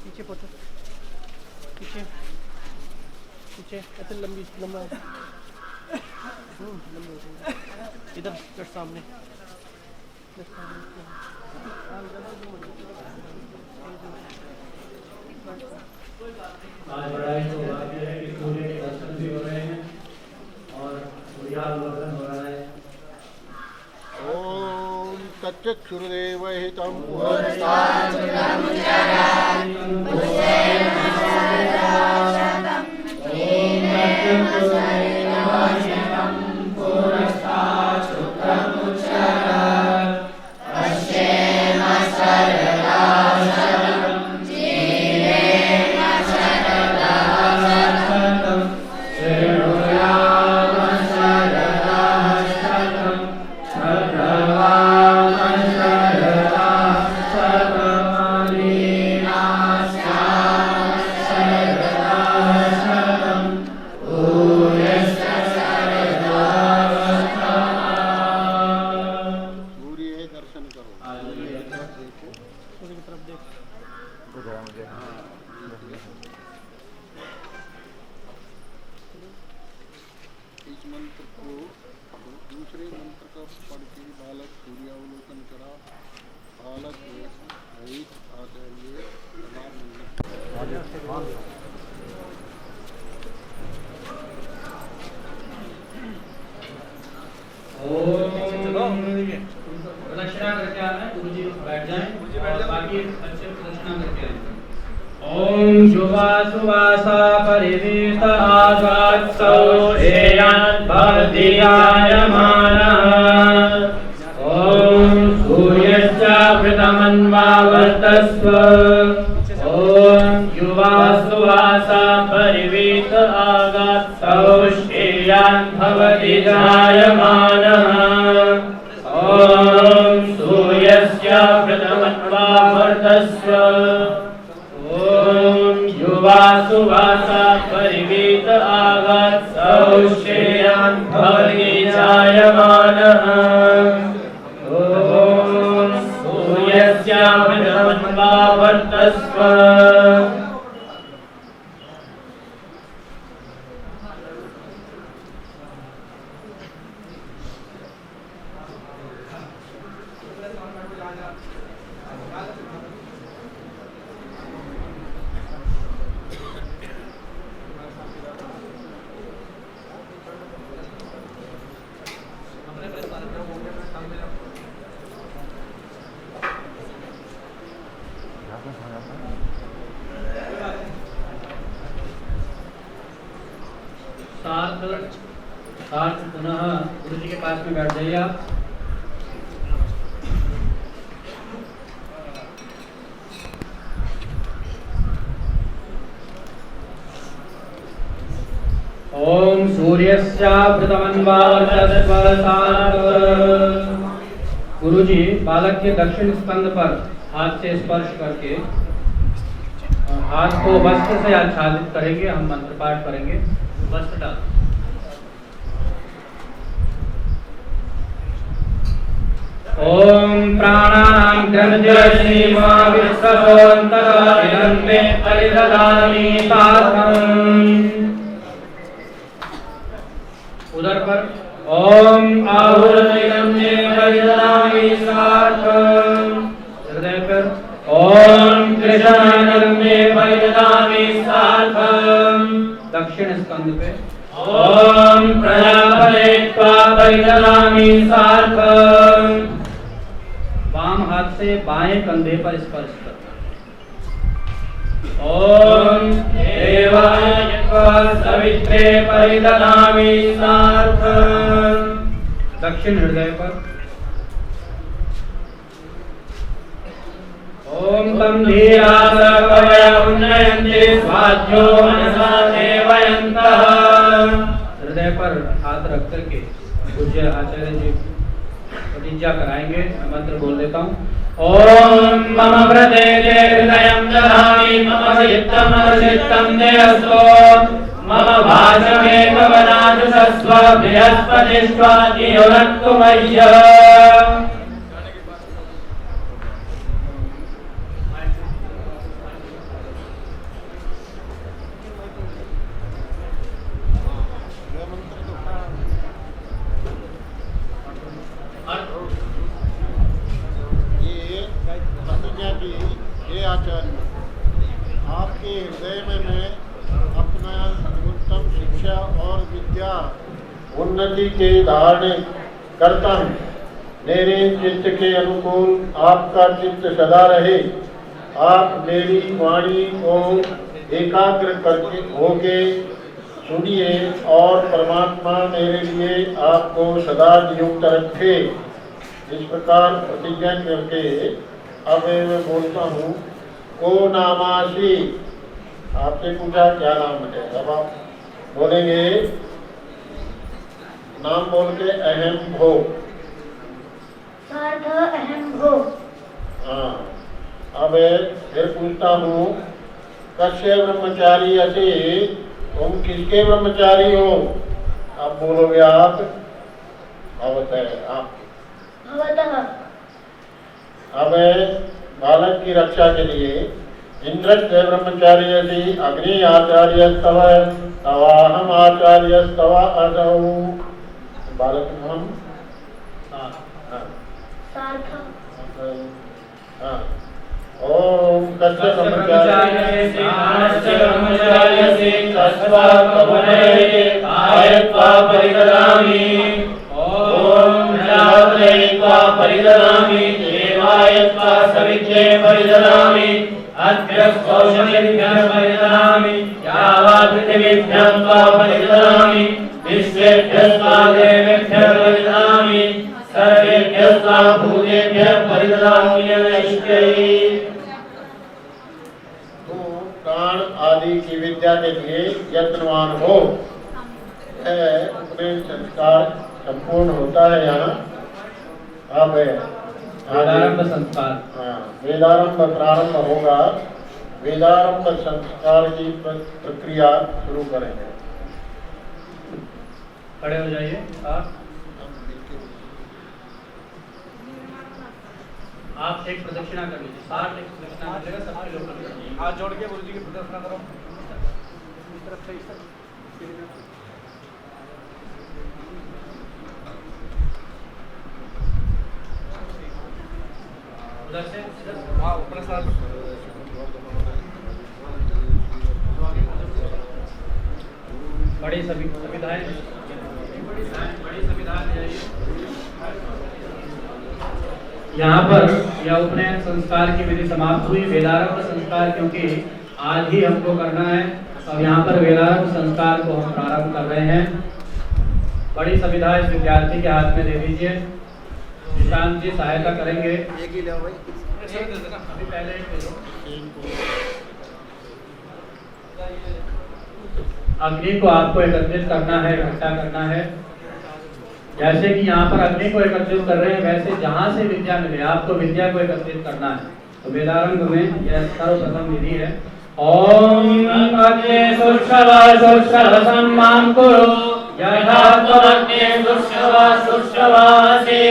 पीछे पहुंचो, पीछे पीछे ऐसे लंबा इधर जस्ट सामने। आज बड़ा ही सौभाग्य है कि सूर्य के दर्शन भी हो रहे हैं और सूर्यालोकन हो रहा है। ओम तच्चक्षुर्देवहितं इस मंत्र को दूसरे मंत्र का पढ़ के बालक सूर्यावलोकन करा। बालक रहित आचार्य सदा मंत्र बैठ जाएं और बाकी अच्छे प्रदर्शन करके आएं। ओम शुभा सुवासा परिवीत आगात्सौ श्रेयान् भवति जायमानः। ओम सूर्यस्य प्रथमन्वावर्तस्व। ओम युवा सुवासा परिवीत आगात्सौ श्रेयान् भवति जायमानः। ओम सूर्यस्य प्रथमन्वावर्तस्व। ओम युवा सुवासा परिवीत आगात्सौ श्रेयान् भवति जायमानः। ओम सूर्यस्य प्रथमन्वावर्तस्व। साथ पुनः गुरु जी के पास में बैठ जाइए आप। ओम सूर्यस्य प्रथमन्वावर्तस्व। गुरु जी बालक के दक्षिण स्कंद पर हाथ से स्पर्श करके हाथ को वस्त्र से आच्छादित करेंगे। हम मंत्र पाठ करेंगे। वस्त्र डाल। ओम प्राणानां ग्रन्थसीमा विश्वसोऽन्तरः इदं मे परिददामि साधनं। उधर पर ओम आहुर्निगम मे परिददामि साधनं। हृदय पर ओम कृष्णानंद मे परिददामि साधनं। दक्षिण स्कंद पे ओम प्रजापते त्वा परिददामि साधनं। वाम हाथ से बाएं कंधे पर स्पर्श कर। ओम देवाय सवित्रे परिददामि साधनं। दक्षिण हृदय पर ओम तम धीरास कवय उन्नयन्ति स्वाध्यो मनसा देवयन्तः। हृदय पर हाथ रख करके पूज्य आचार्य जी प्रतिज्ञा कराएंगे। मैं मंत्र बोल देता हूँ। ओम मम व्रते हृदयं दधामि मम चित्तं देहस्तो मम भाषमेकवनाजुषस्व बृहस्पतिष्वा धियोनक्तु मह्यः। आचार्य आपके हृदय में मैं अपना उत्तम शिक्षा और विद्या उन्नति के धारण करता हूँ। मेरे चित्त के अनुकूल आपका चित्त सदा रहे। आप मेरी वाणी को एकाग्र करके होके सुनिए और परमात्मा मेरे लिए आपको सदा नियुक्त रखे। इस प्रकार प्रतिज्ञा करके अब मैं बोलता हूँ। को नामासी। आपसे पूछा क्या नाम है, अब आप बोलेंगे नाम बोल के अहम भो। अहम भो। हाँ, अब फिर पूछता हूँ कस्य ब्रह्मचारी असी। तुम किसके ब्रह्मचारी हो? आप बोलोगे आप भवतः। आप अब बालक की रक्षा के लिए इंद्रस्य ब्रह्मचारी असी अग्नि आचार्य स्तव तवाहम आचार्य स्तव असौ। बालक हम ओम कस्य ब्रह्मचार्यसे कस्वा कवने आयत्वा परिददामि। ओम प्रजापते त्वा परिददामि देवायत्वा सवित्रे परिददामि अद्भ्यः परिददामि यावत् पृथिवीभ्यः त्वा परिददामि विश्वेभ्यः त्वा देवेभ्यः परिददामि सर्वेभ्यः त्वा भूतेभ्यः परिददामि नमस्ते। तू प्राण आदि की विद्या के लिए यत्नवान हो। अपने संस्कार संपूर्ण होता है यहाँ। अब वेदारंभ संस्कार, वेदारंभ प्रारंभ होगा। वेदारंभ संस्कार की प्रक्रिया शुरू करेंगे। खड़े हो जाइए। आप एक प्रदक्षिणा कर लीजिए। 60 एक प्रदक्षिणा कर लेगा, सबके लोग कर लीजिए। हाथ जोड़ के गुरु जी की प्रदर्शना करो। इस तरफ से इस तरफ। उधर से हाँ ऊपर से बड़ी सुविधाएं यहाँ पर यह उपनयन संस्कार की विधि समाप्त हुई। वेदारंभ संस्कार क्योंकि आज ही हमको करना है, तो यहाँ पर वेदारंभ संस्कार को हम प्रारंभ कर रहे हैं। बड़ी सुविधा इस विद्यार्थी के हाथ में दे दीजिए। निशांत जी सहायता करेंगे। एक ही ले भाई। अभी पहले एक ले लो। अग्नि को आपको एकत्रित करना है, इकट्ठा करना है। जैसे कि यहाँ पर अग्नि को एकत्रित कर रहे हैं, वैसे जहाँ से विद्या मिले आपको विद्या को एकत्रित करना है। तो वेदारंभ में यह सर्वप्रथम विधि है। ओम अग्ने सुश्रवसं मां कुरु यथा त्वमग्ने सुश्रवसि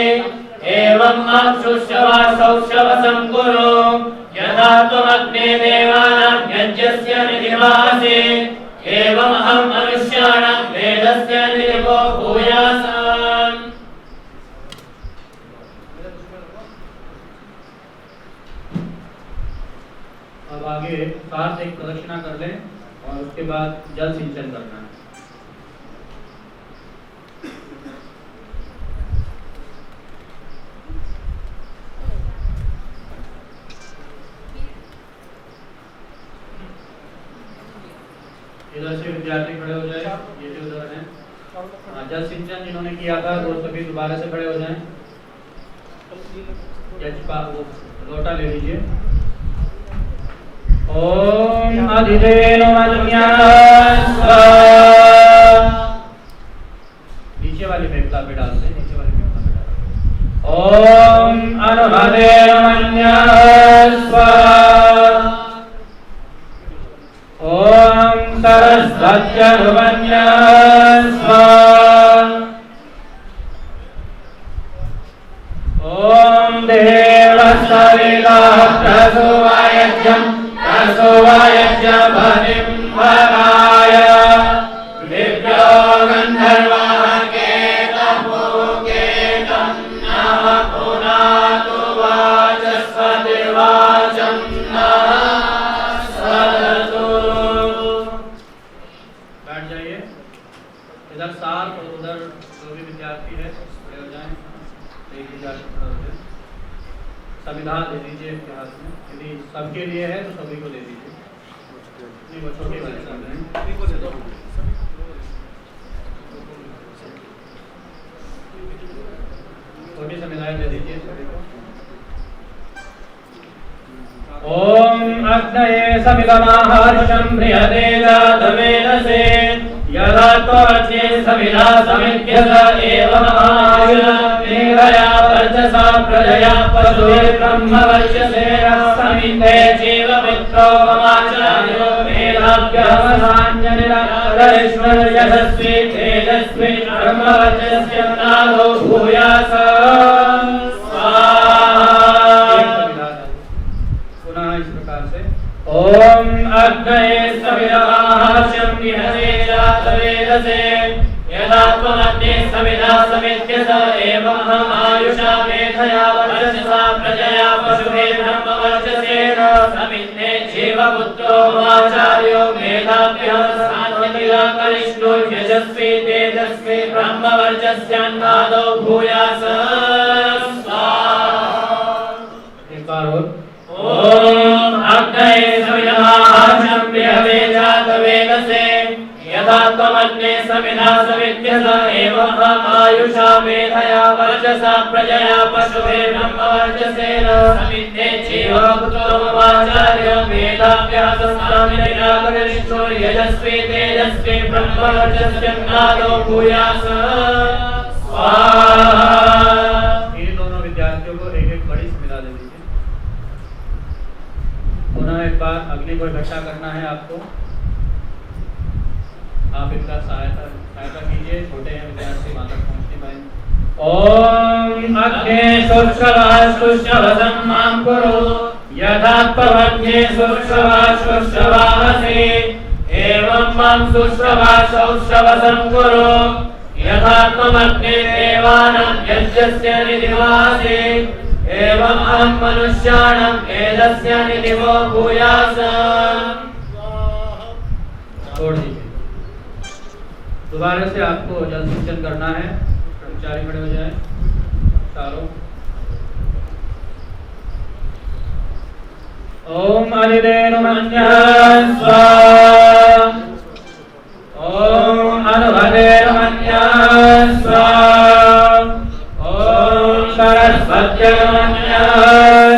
एवं मां सुश्रवसं कुरु यथा त्वमग्ने देवानां यज्ञस्य निधिमासि एवं अहं मनुष्याणां वेदस्य निधिपो भूयासाम्। अब आगे 7 एक प्रदक्षिणा कर लें और उसके बाद जल सिंचन करना है। इधर से विद्यार्थी खड़े हो जाए। ये जो उधर है जल सिंचन जिन्होंने किया था वो सभी दोबारा से खड़े हो जाएं। वो लोटा ले लीजिए। ओम अधिदेव नीचे वाली मेखला पे डाल दे। नीचे वाली मेखला पे डाल। ओम अनुदेव ओम सरस्वत्यनुवन्यस्व ओम देवसवितः प्रसुवायज्ञं भनिं भगाय दिव्यो गन्धर्वः केतपुकेतं नः पुनातु वाचस्पतिर्वाचं नः सदतु। बैठ जाइए। इधर 7 और उधर जो भी विद्यार्थी है खड़े हो जाएं। एक विद्यार्थी खड़ा हो जाए। संविधान दे दीजिए इनके हाथ में। यदि सबके लिए है तो सभी को दे दीजिए। नहीं वो छोटे वाले सब हैं। छोटी संविधान दे दीजिए सभी को। ओम अग्नये समिदमाहर्षं प्रियते जातवेदसे यदा त्वमग्ने समिधा समिध्यत एवमायुर्मेधया वर्चसा प्रजया पशुभिः ब्रह्मवर्चसेन समिते जीवमित्रो ममाचार्यो मेधाभ्यवसान्यनिरन्तरश्वर यशस्वी तेजस्वी ब्रह्मवर्चस्य नादो भूयास ओम अग्नये सविदमाहर्षं प्रियते जातवेदसे यदा त्वमग्ने समिधा समिध्यत एवमहम् आयुषा मेधया वर्चसा प्रजया पशुभिः ब्रह्मवर्चसेन समिते जीवपुत्रो ममाचार्यो मेधाभ्यवसान्यनिरन्तरश्रो यशस्वी तेजस्वी ब्रह्मवर्चस्यान्नादो भूयास स्वाहा। एक बार और ओम अग्नये सविदमाहर्षं विहवे जातवेदसे यथा त्वमग्ने सविधा सविद्यस एवं आयुषा मेधया वर्चसा प्रजया पशुभे ब्रह्मवर्चसेन समिद्धे जीवपुत्रोमाचार्य मेधाभ्यासस्तामिनिरागरिष्ठो यशस्वी तेजस्वी ब्रह्मवर्चस्यन्नादो भूयास स्वाहा। इन दोनों विद्यार्थियों को एक एक बड़ी समिधा दे दीजिए। पुनः एक बार अग्नि को इकट्ठा करना है आपको। आप इनका सहायता कीजिए। छोटे हैं विद्यार्थी, माता पहुँचती पाएंगे। ओम अग्ने शुश्रवसं मां कुरु यथा त्वमग्ने शुश्रवासि एवं मां शुश्रवासं कुरु यथा त्वमग्ने देवानां यज्ञस्य निधिवासि एवं अहं मनुष्याणां वेदस्य निधिवो भूयास। छोड़ दीजिए। दोबारा से आपको जल सिंचन करना है। कर्मचारी खड़े हो जाए चारों। ओम अनिदेनुमन्यः स्वाहा। ओम अनुभवेनुमन्यः स्वाहा। ओम सरस्वत्यनुमन्यः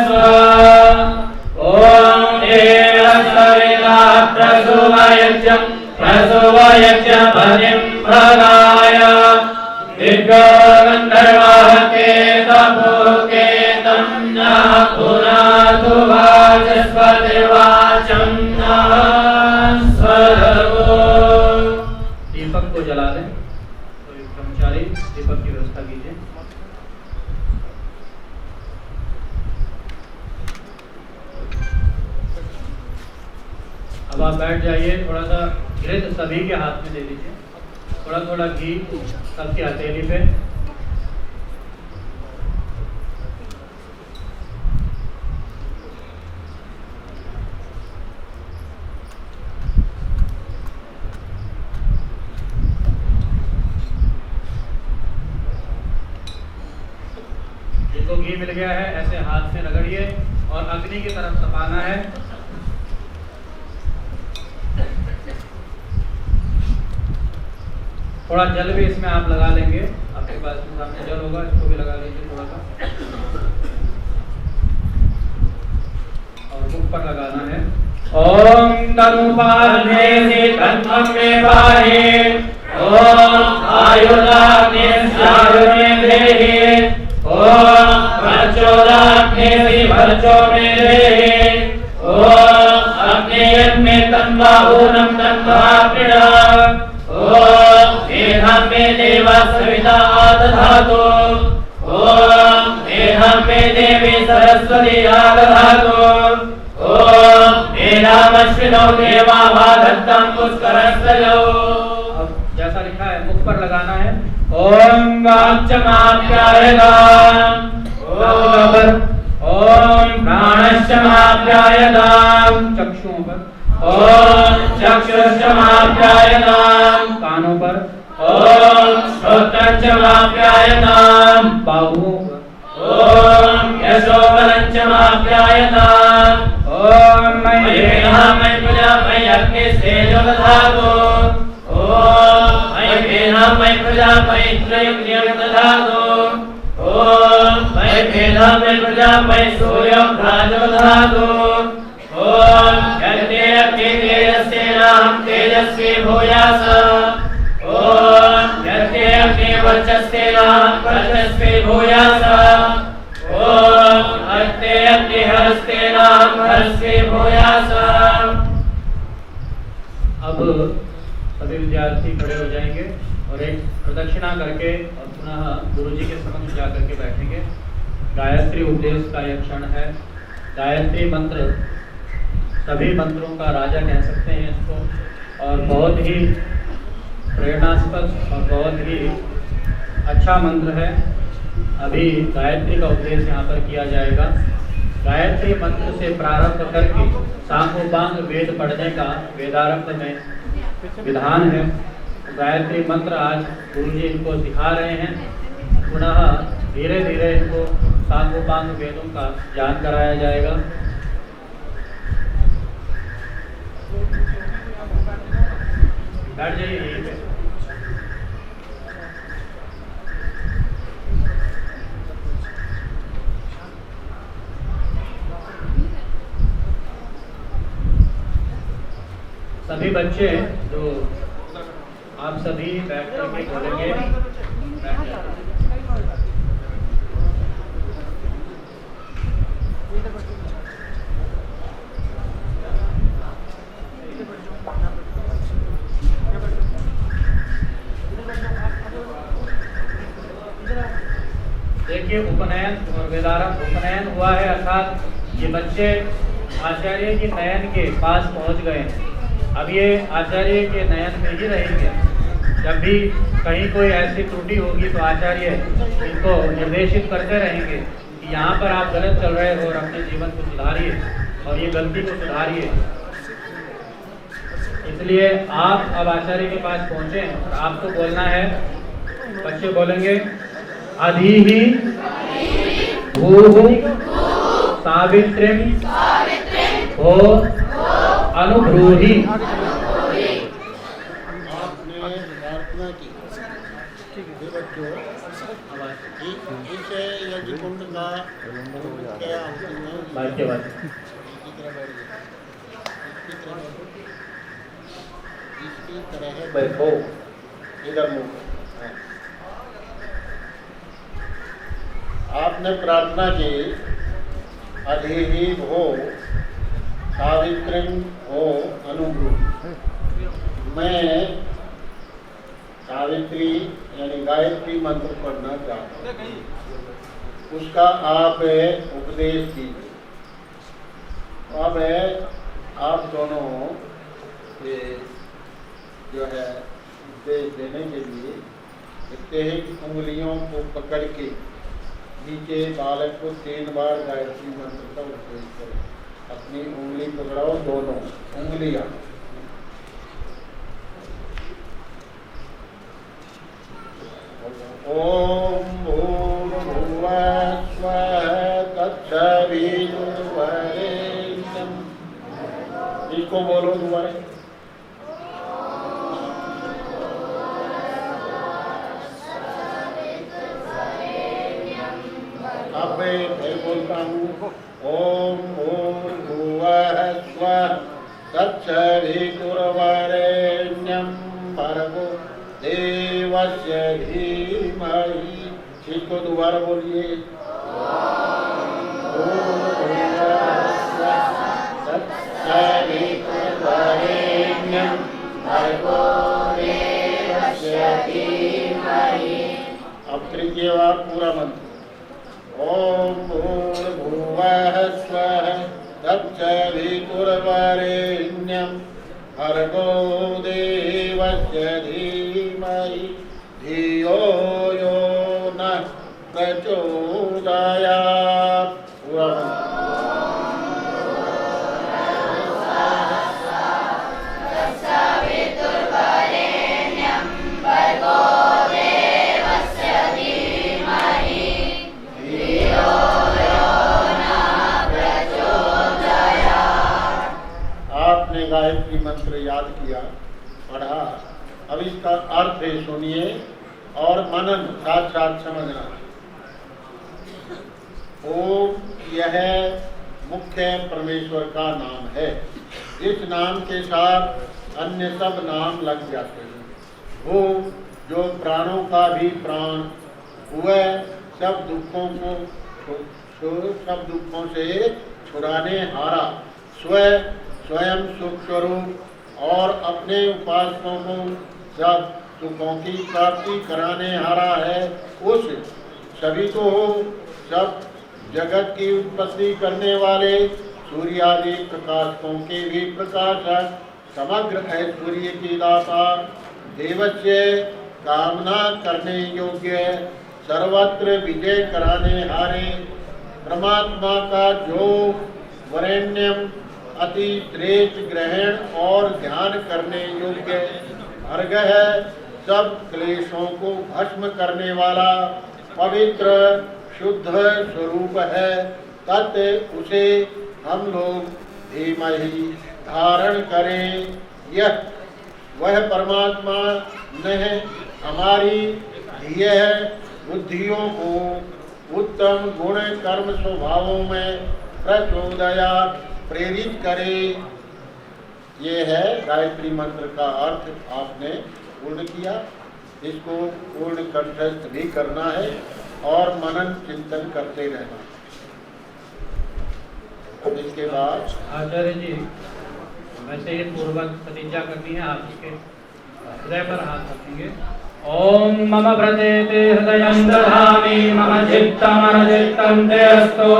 स्वाहा। ओम देवसविता प्रसूवयज्ञं प्रसूवयज्ञपतिं भगाय दिग्गन्धर्वाः केतपुकेतं नः पुनातु वाचस्पतिर्वाचं नः स्वधर्मो। दीपक को जला दें। तो कर्मचारी दीपक की व्यवस्था कीजिए। अब आप बैठ जाइए। थोड़ा सा घृत सभी के हाथ में दे दीजिए। थोड़ा थोड़ा घी सबकी हथेली पे। जिसको घी मिल गया है ऐसे हाथ से रगड़िए और अग्नि की तरफ तपाना है। थोड़ा जल भी इसमें आप लगा लेंगे। आपके पास सामने जल होगा, इसको भी लगा लीजिए थोड़ा सा। और मुख पर लगाना है। ओम तनुपार्णेसि तन्वं मे पाहि। ओम आयुधाग्नेस्यायुर्मे देहि। ओम वर्चोदाग्नेसि वर्चो मे देहि। ओम अग्नेयन्मे तन्वाहूनं तन्वाप्रिणा। ओम मेधां मे देवा सविता दधातु। ओम मेधां मे देवी सरस्वती दधातु। ओम मेधामश्विनौ देवा वाधत्तं पुष्करस्तयो। अब जैसा लिखा है मुख पर लगाना है। ओम वाक्चमाप्यायताम्। ओम प्राणश्चमाप्यायताम्। चक्षुओं पर। ओम चक्षुश्चमाप्यायताम्। कानों पर। ओम श्रोत्रश्चमाप्यायताम्। बाहुओं पर। ओम यशोबलश्चमाप्यायताम्। ओम मयि प्रजा मयि अग्निस्तेजो दधातु। ओम मयि मेधा मयि प्रजा मयि इन्द्रियं दधातु। ओम मयि मेधा मयि प्रजा मयि सूर्यं राजो दधातु। ओम यज्ञे अग्नि तेजस्तेनाहं तेजस्वी भूयास। ओम यज्ञे अग्नि वर्चस्तेनाहं वर्चस्वी भूयास। ओम अग्ने अग्नि हरस्तेनाहं हरस्वी भूयास। अब सभी विद्यार्थी खड़े हो जाएंगे और एक प्रदक्षिणा करके और पुनः गुरुजी के समक्ष जाकर के बैठेंगे। गायत्री उपदेश का यह क्षण है। गायत्री मंत्र सभी मंत्रों का राजा कह सकते हैं इसको, और बहुत ही प्रेरणास्पद और बहुत ही अच्छा मंत्र है। अभी गायत्री का उपदेश यहाँ पर किया जाएगा। गायत्री मंत्र से प्रारंभ करके सांगोपांग वेद पढ़ने का वेदारंभ में विधान है। गायत्री मंत्र आज गुरुजी इनको सिखा रहे हैं। पुनः धीरे धीरे इनको सांगोपांग वेदों का ज्ञान कराया जाएगा। बैठ जाइए यहीं पे। सभी बच्चे जो आप सभी बैठ करके बोलेंगे, बैठ जाइए। देखिए उपनयन और वेदारंभ उपनयन हुआ है, अर्थात ये बच्चे आचार्य के नयन के पास पहुंच गए हैं। अब ये आचार्य के नयन में ही रहेंगे। जब भी कहीं कोई ऐसी त्रुटि होगी तो आचार्य इनको निर्देशित करते रहेंगे कि यहाँ पर आप गलत चल रहे हो और अपने जीवन को सुधारिए और ये गलती को सुधारिए। इसलिए आप अब आचार्य के पास पहुँचे और आपको बोलना है। बच्चे बोलेंगे अधीहि भूः सावित्रीं हो अनुभ्रूहि। आपने प्रार्थना की हे बच्चों, इस यज्ञ कुंड का मुख्य अंतिम है। बात के बाद इसकी तरह बैठ जाओ। इसकी तरह बैठो, इधर मुंह। आपने प्रार्थना की अधीहि भो सावित्रीं हो अनुभ्रूहि। मैं सावित्री यानी गायत्री मंत्र पढ़ना चाहता हूँ, उसका आप उपदेश कीजिए। अब आप दोनों ये जो है उपदेश देने के लिए देखते हैं कि उंगलियों को पकड़ के नीचे बालक को 3 बार गायत्री मंत्र का उपदेश करें। अपनी उंगली पकड़ाओ, दोनों उंगलियां। ओम भूर्भुवः स्वः तत्सवितुर्वरेण्यम्। इसको बोलो दोबारा। अब मैं फिर बोलता हूँ। ओम भूर्भुवः स्वः तत्सवितुर्वरेण्यं भर्गो देवस्य धीमहि। इसको दोबारा बोलिए। भूर्भुवः स्वः तत्सवितुर्वरेण्यं भर्गो देवस्य धीमहि। अब तृतीय बार पूरा मंत्र। ओम भूर्भुवः स्वः तत्सवितुर्वरेण्यं भर्गो देवस्य धीमहि धियो यो नः प्रचोदयात्। पूरा गायत्री मंत्र याद किया, पढ़ा। अब इसका अर्थ है सुनिए और मनन साथ साथ समझना। ओम यह मुख्य परमेश्वर का नाम है। इस नाम के साथ अन्य सब नाम लग जाते हैं। वो जो प्राणों का भी प्राण, वह सब दुखों से छुड़ाने हारा, स्वयं सुख स्वरूप और अपने उपासकों को सब सुखों की प्राप्ति कराने हारा है। उस सभी को सब जगत की उत्पत्ति करने वाले सूर्य आदि प्रकाशकों के भी प्रकाशक, समग्र ऐश्वर्य की दाता, देवस्य कामना करने योग्य, सर्वत्र विजय कराने हारे, परमात्मा का जो वरेण्यम अति श्रेष्ठ ग्रहण और ध्यान करने योग्य अर्घ है, सब क्लेशों को भस्म करने वाला, पवित्र शुद्ध स्वरूप है, तत् उसे हम लोग धीमहि धारण करें। यह वह परमात्मा ने हमारी ध्येय बुद्धियों को उत्तम गुण कर्म स्वभावों में प्रचोदया प्रेरित करे। ये है गायत्री मंत्र का अर्थ, आपने पूर्ण किया। इसको पूर्ण कंठस्थ भी करना है और मनन चिंतन करते रहना। अब इसके बाद आचार्य जी, वैसे ही पूर्वक प्रतिज्ञा करनी है, आप इसके हृदय पर हाथ रखेंगे। ओम मम व्रते ते हृदयं दधामि, मम चित्तमनचित्तं ते अस्तु,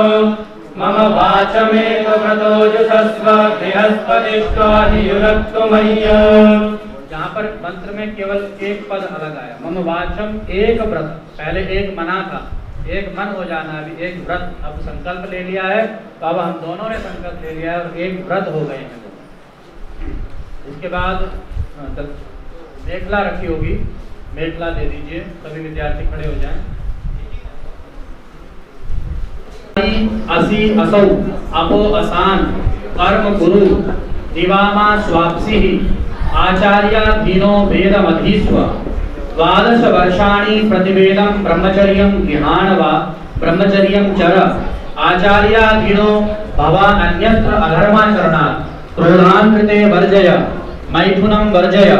मम वाचमेक व्रतो जुषस्व बृहस्पतिष्ठाधियुरक्तु मह्यम्। यहाँ पर मंत्र में केवल एक पद अलग आया, मम वाचम एक व्रत, पहले एक मना था, एक मन हो जाना, अभी एक व्रत। अब संकल्प ले लिया है, तो अब हम दोनों ने संकल्प ले लिया है और एक व्रत हो गए हैं। इसके बाद मेखला रखी होगी, मेखला दे दीजिए, सभी विद्यार्थी खड़े हो जाएं। असी असौ अपो असान कर्म गुरु दिवामा स्वाप्सी आचार्याधीनो वेदमधीस्व द्वादश वर्षाणि प्रतिवेदं ब्रह्मचर्यं गृहाण वा ब्रह्मचर्यं चर आचार्याधीनो भवान् अन्यत्र अधर्माचरणात् क्रोधान् कृते वर्जय मैथुनं वर्जय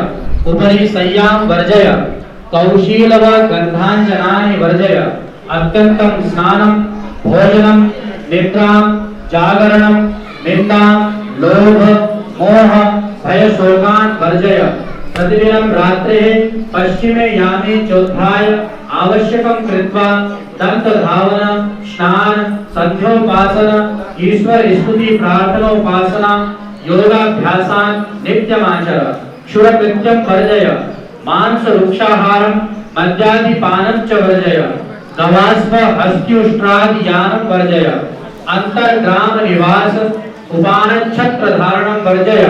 उपरि संयां वर्जय कौशीलव गन्धाञ्जनानि वर्जय अत्यन्तं स्नानं भोजनं निद्रां जागरणं निन्दां लोभ मोह भय शोकान् वर्जय प्रतिदिनं रात्रे पश्चिमे यामे चोत्थाय आवश्यकं कृत्वा दन्तधावन स्नान संध्योपासन ईश्वर स्तुति प्रार्थनोपासना योगाभ्यासान् नित्यमाचर क्षुरकृत्यं वर्जय मांस वृक्षाहारं मद्यादिपानं च वर्जय गवास्व हस्त्युष्ट्रादि यानं वर्जय अंतर्ग्राम निवास उपान छत्र धारणं वर्जय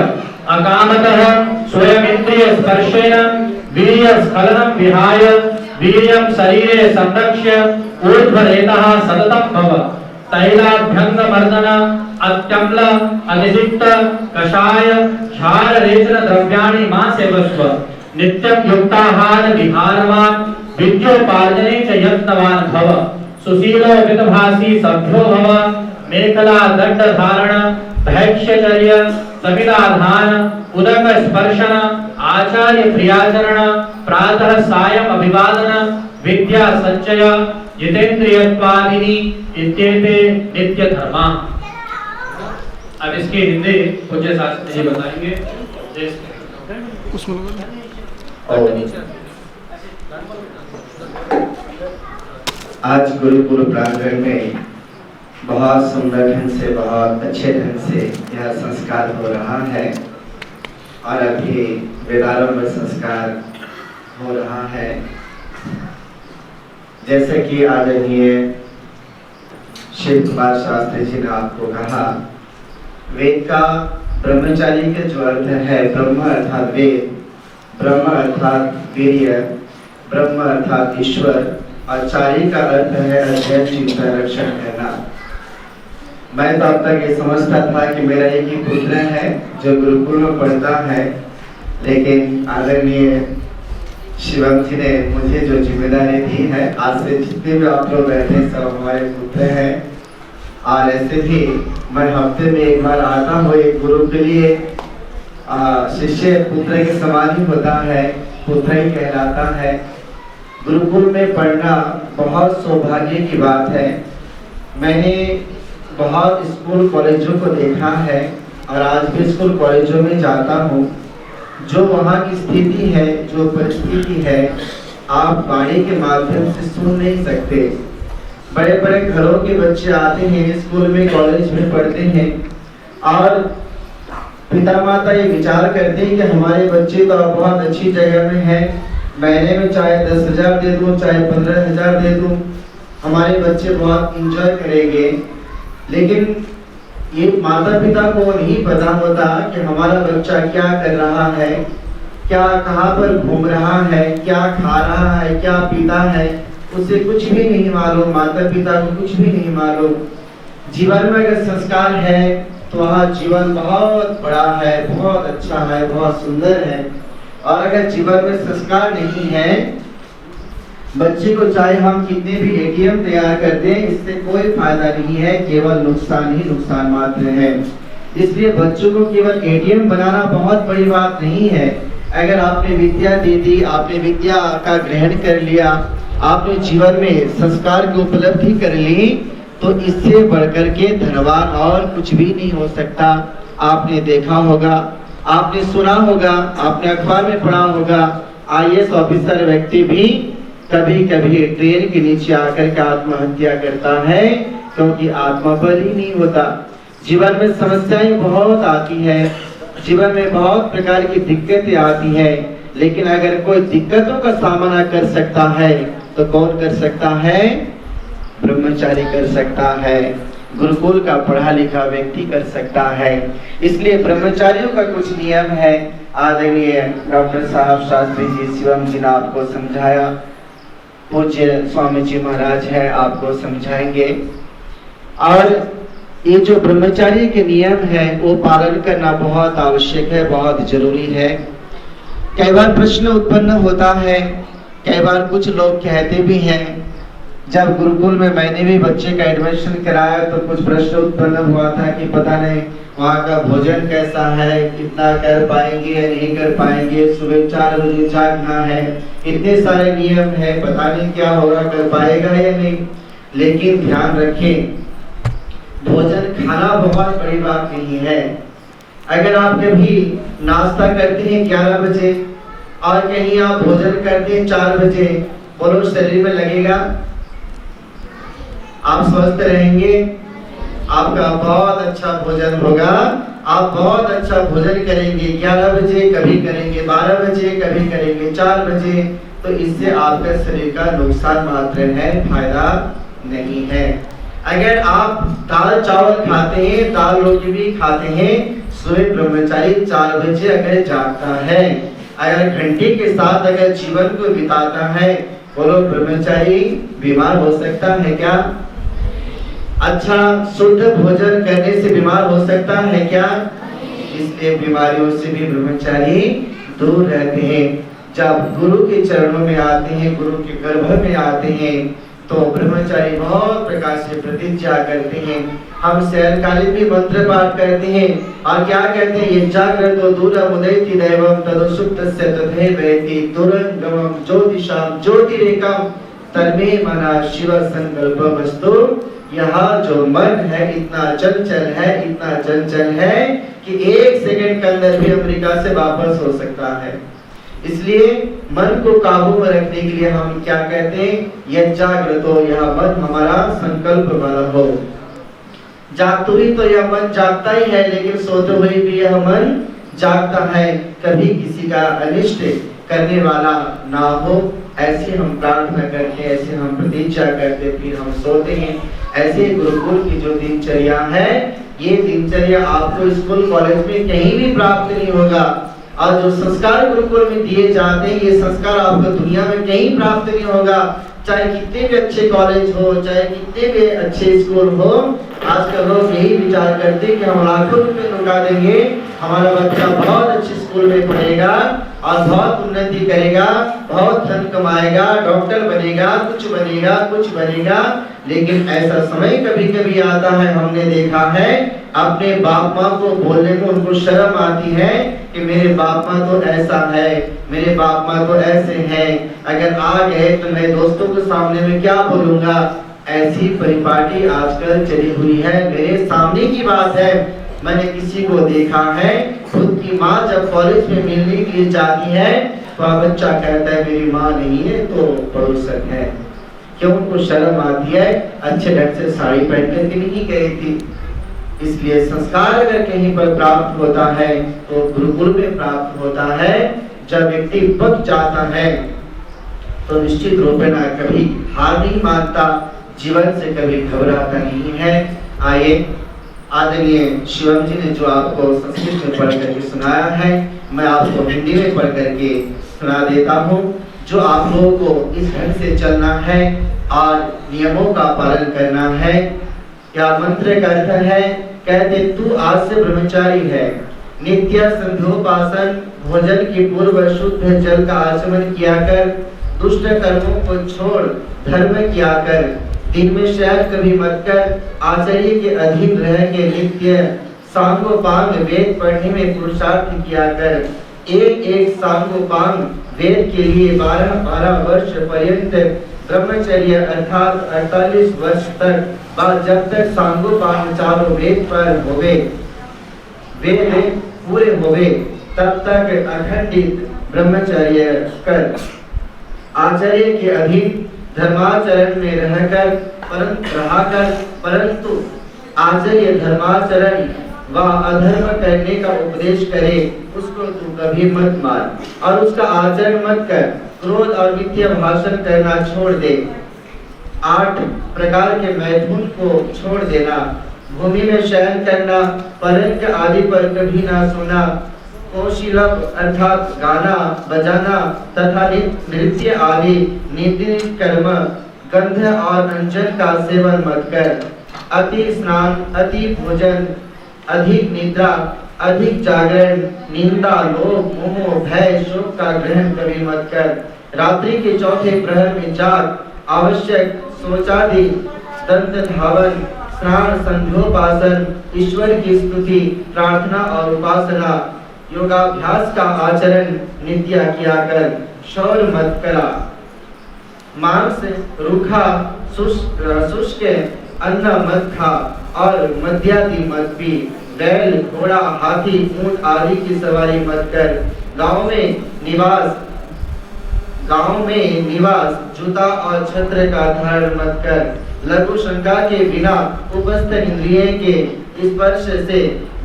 अकामतः स्वयमिंद्रिय स्पर्शेन वीर्य स्खलनं विहाय वीर्यं शरीरे संरक्ष्य ऊर्ध्वरेतः सततं भव तैलाभ्यंगमर्दन अत्यम्ल अनिजिक्त कषाय क्षार रेचन द्रव्याणि मा सेवस्व नित्यं युक्ताहार विहारवान् विद्योपार्जने च यत्नवान् भव सुशीलो विदभासी सभ्यो भव मेखला दंड धारण भैक्ष्यचर्य समिदाधान उदक स्पर्शन आचार्य प्रियाचरण प्रातः सायं अभिवादन विद्या संचय जितेंद्रियत्वादिनी इत्येते नित्य धर्मा। अब इसकी हिंदी पूज्य शास्त्री जी बताएंगे। आज गुरुकुल प्रांगण में बहुत सुंदर ढंग से, बहुत अच्छे ढंग से यह संस्कार हो रहा है और अभी वेदारंभ संस्कार हो रहा है। जैसे कि आदरणीय शिव कुमार शास्त्री जी ने आपको कहा, वेद का ब्रह्मचारी के जो अर्थ है, ब्रह्म अर्थात वेद, ब्रह्म अर्थात वीर्य, ब्रह्म अर्थात ईश्वर, आचार्य का अर्थ है अध्ययन चिंतन रक्षण करना। मैं तो अब तक ये समझता था कि मेरा एक ही पुत्र है जो गुरुकुल में पढ़ता है, लेकिन आदरणीय शिवम जी ने मुझे जो जिम्मेदारी दी है, आज से जितने भी आप लोग बैठे हैं सब हमारे पुत्र हैं। और ऐसे भी मैं हफ्ते में एक बार आता हूँ। एक गुरु के लिए शिष्य पुत्र के समान ही होता है, पुत्र ही कहलाता है। गुरुकुल में पढ़ना बहुत सौभाग्य की बात है। मैंने बहुत स्कूल कॉलेजों को देखा है और आज भी स्कूल कॉलेजों में जाता हूँ। जो वहाँ की स्थिति है, जो परिस्थिति है, आप वाणी के माध्यम से सुन नहीं सकते। बड़े बड़े घरों के बच्चे आते हैं, स्कूल में कॉलेज में पढ़ते हैं और पिता माता ये विचार करते हैं कि हमारे बच्चे तो बहुत अच्छी जगह में हैं, महीने में चाहे 10,000 दे दूं, चाहे 15,000 दे दूं, हमारे बच्चे बहुत इंजॉय करेंगे। लेकिन ये माता पिता को नहीं पता होता कि हमारा बच्चा क्या कर रहा है, क्या कहाँ पर घूम रहा है, क्या खा रहा है, क्या पीता है, उसे कुछ भी नहीं मालूम, माता पिता को कुछ भी नहीं मालूम। जीवन में अगर संस्कार है तो वह जीवन बहुत बड़ा है, बहुत अच्छा है, बहुत सुंदर है। और अगर जीवन में संस्कार नहीं है, बच्चे को चाहे हम कितने भी एटीएम तैयार कर दें, इससे कोई फायदा नहीं है, केवल नुकसान ही नुकसान मात्र है। इसलिए बच्चों को केवल एटीएम बनाना बहुत बड़ी बात नहीं है। अगर आपने विद्या दे दी, आपने विद्या का ग्रहण कर लिया, आपने जीवन में संस्कार की उपलब्धि कर ली, तो इससे बढ़कर के धनवान और कुछ भी नहीं हो सकता। आपने देखा होगा, आपने सुना होगा, आपने अखबार में पढ़ा होगा, आईएएस ऑफिसर व्यक्ति भी कभी कभी ट्रेन के नीचे आकर के आत्महत्या करता है, क्योंकि आत्मबल ही नहीं होता। जीवन में समस्याएं बहुत आती है, जीवन में बहुत प्रकार की दिक्कतें आती है, लेकिन अगर कोई दिक्कतों का सामना कर सकता है तो कौन कर सकता है? ब्रह्मचारी कर सकता है, गुरुकुल का पढ़ा लिखा व्यक्ति कर सकता है। इसलिए ब्रह्मचारियों का कुछ नियम है। आदरणीय डॉक्टर साहब शास्त्री जी शिवम जी ने आपको समझाया, पूज्य स्वामी जी महाराज है आपको समझाएंगे। और ये जो ब्रह्मचारी के नियम है वो पालन करना बहुत आवश्यक है, बहुत जरूरी है। कई बार प्रश्न उत्पन्न होता है, कई बार कुछ लोग कहते भी हैं, जब गुरुकुल में मैंने भी बच्चे का एडमिशन कराया तो कुछ प्रश्न उत्पन्न हुआ था कि पता नहीं वहाँ का भोजन कैसा है, कितना कर पाएंगे या नहीं कर पाएंगे, सुबह 4 बजे जागना है, इतने सारे नियम है, पता नहीं क्या होगा, कर पाएगा या नहीं। लेकिन ध्यान रखें, भोजन खाना बहुत बड़ी बात नहीं है। अगर आप कभी नाश्ता करते हैं 11 बजे और कहीं आप भोजन करते हैं 4 बजे, बोलो शरीर में लगेगा? आप स्वस्थ रहेंगे? आपका बहुत अच्छा भोजन होगा, आप बहुत अच्छा भोजन करेंगे। 11 बजे कभी करेंगे, 12 बजे कभी करेंगे, 4 बजे, तो इससे आपके शरीर का नुकसान मात्र है, फायदा नहीं है। अगर आप दाल चावल खाते हैं, दाल रोटी भी खाते हैं, सुबह ब्रह्मचारी 4 बजे अगर जागता है, अगर घंटे के साथ अगर जीवन को बिताता है, बोलो ब्रह्मचारी बीमार हो सकता है क्या? अच्छा शुद्ध भोजन करने से बीमार हो सकता है क्या? इसलिए बीमारियों से भी ब्रह्मचारी दूर रहते हैं। जब गुरु के चरणों में आते हैं, गुरु के गर्भ में आते हैं, तो ब्रह्मचारी बहुत प्रकार से प्रतिज्ञा करते हैं। हम शयनकालीन भी मंत्र पाठ करते हैं और क्या कहते हैं? ये जागृतो दूरम उदयति दैवम तदुसुप्तस्य तथैवेति दुरंगमं ज्योतिषां ज्योतिरेकं तन्मे मना शिव संकल्प वस्तु। यहाँ जो मन है इतना चंचल है, इतना चंचल है कि 1 सेकंड के अंदर भी अमेरिका से वापस हो सकता है। इसलिए मन को काबू में रखने के लिए हम क्या कहते हैं? यह जागृत हो, यह मन हमारा संकल्प वाला हो। जागते हुए तो यह मन जागता ही है, लेकिन सोते हुए भी यह मन जागता है, कभी किसी का अनिष्ट करने वाला ना हो। ऐसे हम प्रार्थना करते, ऐसे हम प्रतिज्ञा करते, फिर हम सोते हैं। ऐसे गुरुकुल की जो दिनचर्या है, ये दिनचर्या आपको स्कूल कॉलेज में कहीं भी प्राप्त नहीं होगा। और जो संस्कार गुरुकुल में दिए जाते हैं, ये संस्कार आपको दुनिया में कहीं प्राप्त नहीं होगा। चाहे कितने भी अच्छे कॉलेज हो, चाहे कितने भी अच्छे स्कूल हो, आजकल लोग यही विचार करते हैं कि हम लाखों रुपए लुटा देंगे, हमारा बच्चा बहुत अच्छे स्कूल में पढ़ेगा और बहुत उन्नति करेगा, बहुत धन कमाएगा, डॉक्टर बनेगा, कुछ बनेगा, कुछ बनेगा। लेकिन ऐसा समय कभी कभी आता है, हमने देखा है, अपने बाप माँ को बोलने में उनको शर्म आती है कि मेरे बाप माँ तो ऐसा है, मेरे बाप माँ तो ऐसे हैं, अगर आ गए तो मैं दोस्तों के सामने में क्या बोलूंगा। ऐसी परिपाटी आजकल चली हुई है। मेरे सामने की बात है, मैंने किसी को देखा है, खुद की माँ जब कॉलेज में मिलने के लिए जाती है तो बच्चा कहता है मेरी माँ नहीं है तो पड़ोसन है। क्यों? उनको शर्म आती है, अच्छे ढंग से साड़ी पहन करके नहीं गई थी। इसलिए संस्कार अगर कहीं पर प्राप्त होता है तो गुरुकुल में प्राप्त होता है। जब व्यक्ति पक जाता है तो निश्चित रूप में ना कभी हार नहीं मानता, जीवन से कभी घबराता नहीं है। आइए, आदरणीय शिवम जी ने जो आपको संस्कृत में पढ़ करके सुनाया है, मैं आपको हिंदी में पढ़ करके सुना देता हूँ। जो आप लोगों को इस ढंग से चलना है और नियमों का पालन करना है। क्या मंत्र का अर्थ है, कहते तू आज से ब्रह्मचारी है, नित्य संध्योपासन, भोजन की पूर्व शुद्ध जल का आचमन किया कर, दुष्ट कर्मों को छोड़ धर्म किया कर, दिन में शयन कभी मत कर, आचार्य के अधीन रह के नित्य सांगोपांग वेद पढ़ने में पुरुषार्थ किया कर। एक एक सांगोपांग वेद के लिए 12-12 वर्ष पर्यंत ब्रह्मचर्य अर्थात 48 वर्ष तक, जब तक सांगोपांग चारों वेद पर होवे, वेद पूरे होवे, तब तक अखंडित ब्रह्मचर्य कर। आचार्य के अधीन धर्माचरण में रहकर परंतु आचार्य धर्माचरण व अधर्म करने का उपदेश करे, उसको तू कभी मत मार और उसका आचरण मत कर। क्रोध और मिथ्या भाषण करना छोड़ दे। 8 प्रकार के मैथुन को छोड़ देना। भूमि में शयन करना, परंक आदि पर कभी ना सोना, कौशीलभ अर्थात गाना बजाना तथा नृत्य आदि निंदित कर्म, गंध और अंजन का सेवन मत कर। अति स्नान, अति भोजन, अधिक निद्रा, अधिक जागरण, निंदा, लोभ, मोह, भय, शोक का ग्रहण कभी मत कर। रात्रि के चौथे प्रहर में जाग, आवश्यक शौचादि, दंत धावन, स्नान, संध्योपासन, ईश्वर की स्तुति, प्रार्थना और उपासना, योगाभ्यास का आचरण नित्य किया कर। शौर मत करा। मांस, रूखा, शुष्क अन्न मत खा और मद्यादि मत पी। बैल, घोड़ा, हाथी, ऊंट आदि की सवारी मत कर। गांव में निवास, जूता और छत्र का धारण मत कर। लघु शंका के बिना उपस्थ इंद्रिय के स्पर्श से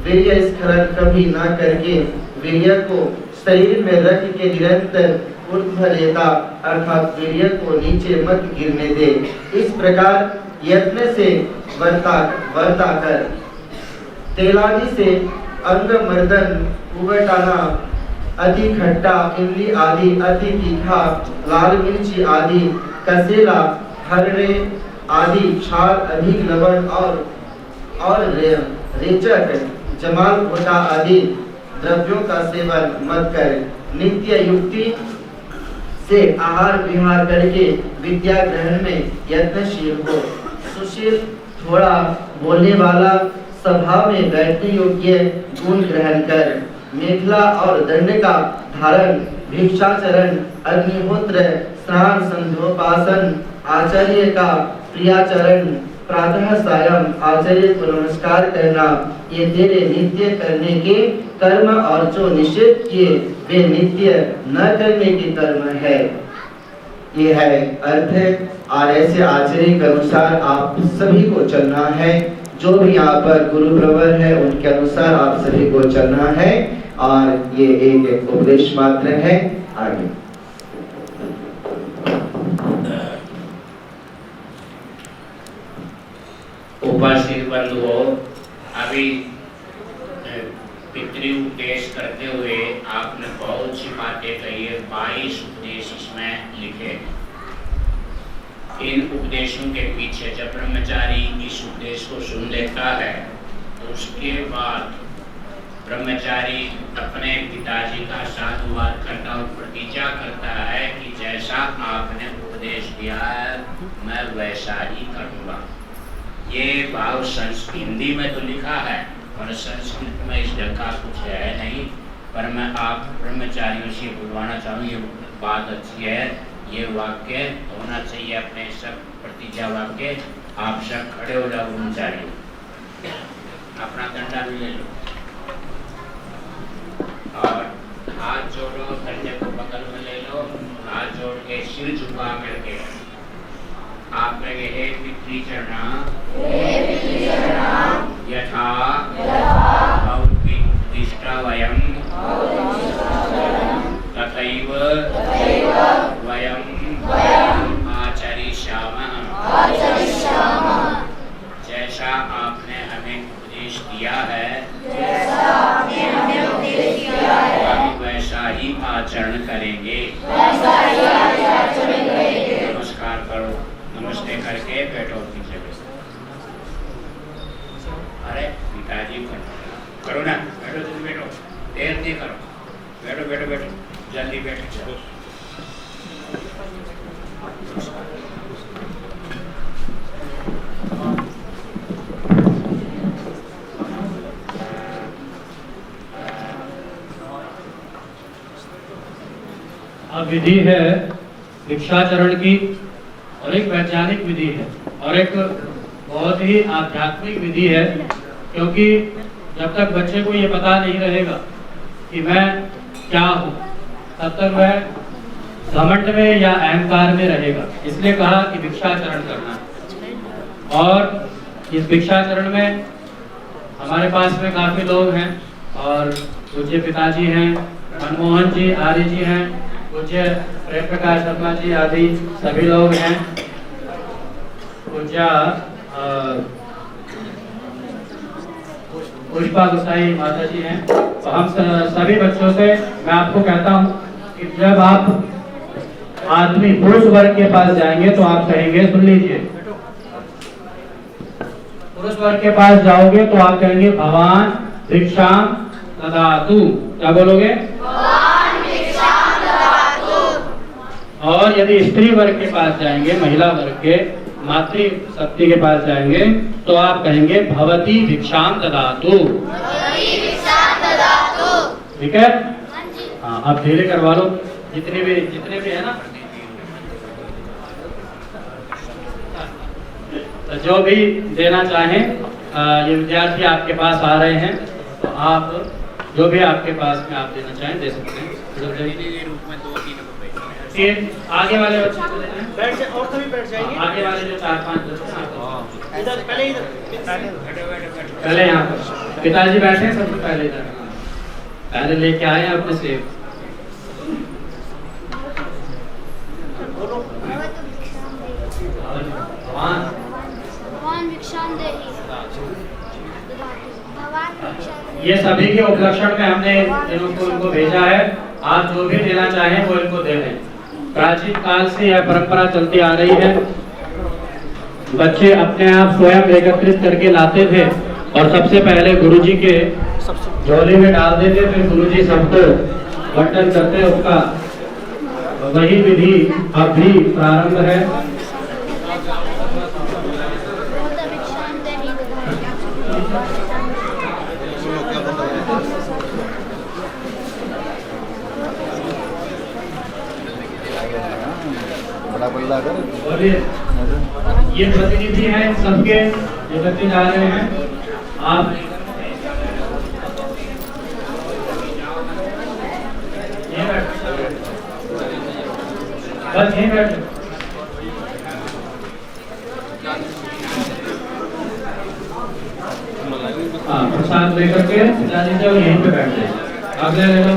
वीर्य स्खलन कभी ना करके, वीर्य को शरीर में रख के निरंतर ऊर्ध्वरेता अर्थात वीर्य को नीचे मत गिरने दे। इस प्रकार यत्न से वर्ता कर। तेलादि से अंग मर्दन, उगटाना, अति खट्टा, इमली आदि, अति तीखा, लाल मिर्ची आदि, कसेला, हर्रे आदि, क्षार, अधिक लवण और रेचक, जमाल घोटा आदि द्रव्यों का सेवन मत कर। नित्य युक्ति से आहार विहार करके विद्या ग्रहण में यत्नशील हो। सुशील, थोड़ा बोलने वाला, सभा में बैठने योग्य गुण ग्रहण कर। मेखला और दंड का धारण, भिक्षाचरण, अग्निहोत्र, स्नान, संध्योपासन, आचार्य का प्रियाचरण, प्रातः सायं आचार्य को नमस्कार करना, ये तेरे नित्य करने के कर्म और जो निषेध किए वे नित्य न करने के कर्म है। ये है अर्थ। और ऐसे आचार्य के अनुसार आप सभी को चलना है। जो भी यहाँ पर गुरु प्रवर है उनके अनुसार आप सभी को चलना है। और ये एक उपदेश मात्र है। आगे उपस्थित बंधुओं, अभी पितृ उपदेश करते हुए आपने बहुत सी बातें कही है। 22 उपदेश इसमें लिखे। इन उपदेशों के पीछे जब ब्रह्मचारी इस उपदेश को सुन लेता है तो उसके बाद ब्रह्मचारी अपने पिताजी का साधुवाद करता और प्रतिज्ञा करता है कि जैसा आपने उपदेश दिया है मैं वैसा ही करूँगा। ये भाव संस्कृत हिंदी में तो लिखा है और संस्कृत में इस ढंग का कुछ है नहीं, पर मैं आप ब्रह्मचारियों से बुलवाना चाहूँ, ये बात अच्छी है। ये वाक्य होना चाहिए अपने सब प्रतिज्ञा वाक्य। आप सब खड़े हो जाओ ब्रह्मचारी, अपना डंडा भी ले लो और हाथ जोड़ो, डंडे को बगल में ले लो, हाथ जोड़ के सिर झुका करके आप कहेंगे हे पितृचरणा यथा भवद्भिष्टा वयं तथैव वयं आचरिष्यामः। जैसा आपने हमें उपदेश दिया है हम वैसा ही आचरण करेंगे। लेकर के बैठो पीछे बैठो। अरे पिताजी करो ना, बैठो तुम बैठो, देर नहीं करो, बैठो बैठो बैठो, जल्दी बैठो। अब विधि है भिक्षाचरण की, और एक वैज्ञानिक विधि है, और एक बहुत ही आध्यात्मिक विधि है। क्योंकि जब तक बच्चे को ये पता नहीं रहेगा कि मैं क्या हूँ, तब तक वह घमंड में या अहंकार में रहेगा। इसलिए कहा कि भिक्षाचरण करना। और इस भिक्षाचरण में हमारे पास में काफी लोग हैं, और पूज्य पिताजी हैं, मनमोहन जी आर्य जी हैं, पूज्य प्रेम प्रकाश शर्मा जी आदि सभी लोग हैं, पूज्य पुष्पा गुसाई माता जी हैं। तो हम सभी बच्चों से मैं आपको कहता हूँ कि जब आप आदमी पुरुष वर्ग के पास जाएंगे तो आप कहेंगे, सुन लीजिए, पुरुष वर्ग के पास जाओगे तो आप कहेंगे भगवान भिक्षाम ददातु। क्या बोलोगे? और यदि स्त्री वर्ग के पास जाएंगे, महिला वर्ग के, मातृ शक्ति के पास जाएंगे तो आप कहेंगे भवती भिक्षाम ददातु। ठीक है? हाँ, आप धीरे करवा लो, जितने भी है ना। तो जो भी देना चाहें, ये विद्यार्थी आपके पास आ रहे हैं, तो आप जो भी आपके पास में आप देना चाहें दे सकते हैं। आगे वाले बच्चे बैठ जाए, और सभी बैठ जाएंगे। आगे वाले जो 4-5 बच्चे इधर पहले यहाँ पर पिताजी बैठे, सबसे पहले इधर पहले लेके आए अपने सेब। ये सभी के उपलक्षण में हमने इनको भेजा है। आप जो भी देना चाहें वो इनको दे दें। प्राचीन काल से यह परंपरा चलती आ रही है। बच्चे अपने आप स्वयं एकत्रित करके लाते थे और सबसे पहले गुरुजी के झोले में डाल देते, फिर गुरुजी सबको बंटन करते। उसका वही विधि अब भी प्रारंभ है। और ये प्रतिनिधि हैं सबके, जो बच्चे जा रहे हैं। आप बस यहीं बैठो। हाँ, प्रसाद लेकर के पिताजी से यहीं पे बैठ जाए। अगले ले लो।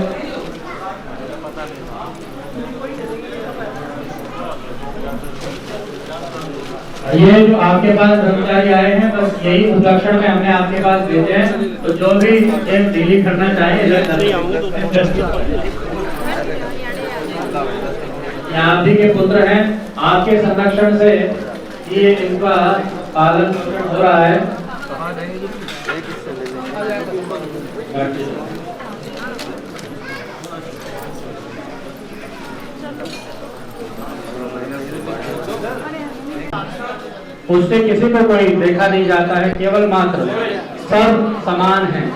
ये जो आपके पास ब्रह्मचारी आए हैं, बस यही उपलक्षण में हमने आपके पास भेजे हैं। तो जो भी एक डीलिंग करना चाहे आप भी के पुत्र हैं, आपके संरक्षण से ये इनका पालन पोषण हो रहा है। उससे किसी को कोई देखा नहीं जाता है, केवल मात्र सब समान हैं।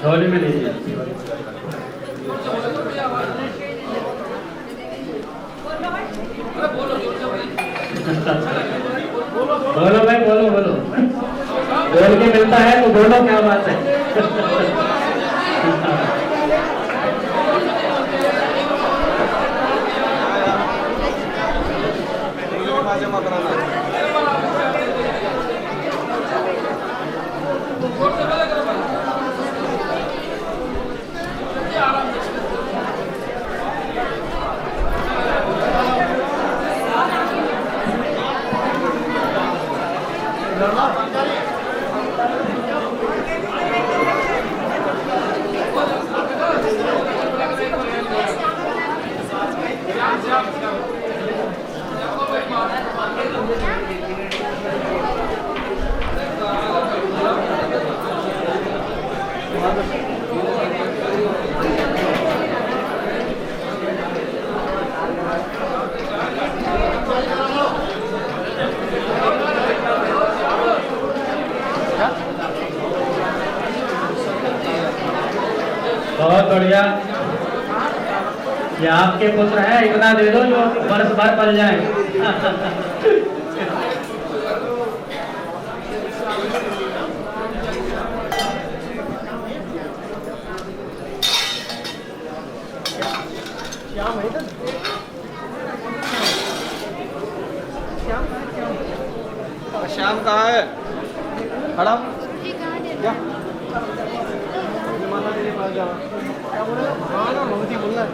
झोले में लीजिए। बोलो भाई, बोलो बोलो, बोल के मिलता है तो बोलो, क्या बात है। बहुत बढ़िया। ये आपके पुत्र हैं, इतना दे दो जो वर्ष भर पल जाए। श्याम कहाँ है? खड़ा क्या? माता तेरे पास जाओ। क्या बोल रहा है? हाँ ना, ममती बोल रहा है।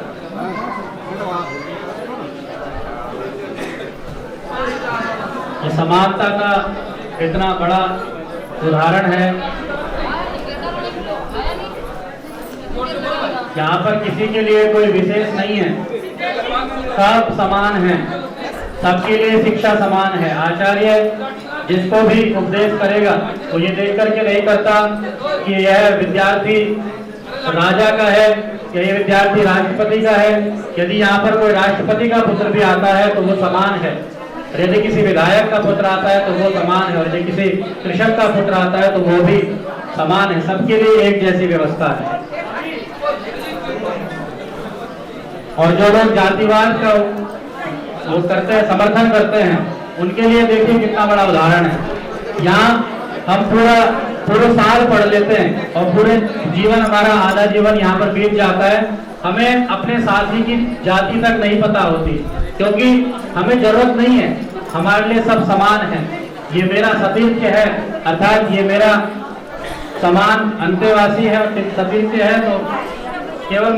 ये समानता का इतना बड़ा उदाहरण है। यहाँ पर किसी के लिए कोई विशेष नहीं है, सब समान हैं, सबके लिए शिक्षा समान है। आचार्य जिसको भी उपदेश करेगा वो ये देख करके नहीं करता कि यह विद्यार्थी राजा का है या ये विद्यार्थी राष्ट्रपति का है। यदि यहाँ पर कोई राष्ट्रपति का पुत्र भी आता है तो वो समान है, यदि किसी विधायक का पुत्र आता है तो वो समान है, और यदि किसी कृषक का पुत्र आता है तो वो भी समान है। सबके लिए एक जैसी व्यवस्था है। और जो लोग जातिवाद का वो करते हैं, समर्थन करते हैं, उनके लिए देखिए कितना बड़ा उदाहरण है। यहाँ हम पूरा साल पढ़ लेते हैं और पूरे जीवन, हमारा आधा जीवन यहाँ पर बीत जाता है, हमें अपने साथी की जाति तक नहीं पता होती, क्योंकि हमें जरूरत नहीं है, हमारे लिए सब समान है। ये मेरा सतीर्थ है, अर्थात ये मेरा समान अंतेवासी है और सतीर्थ है, तो केवल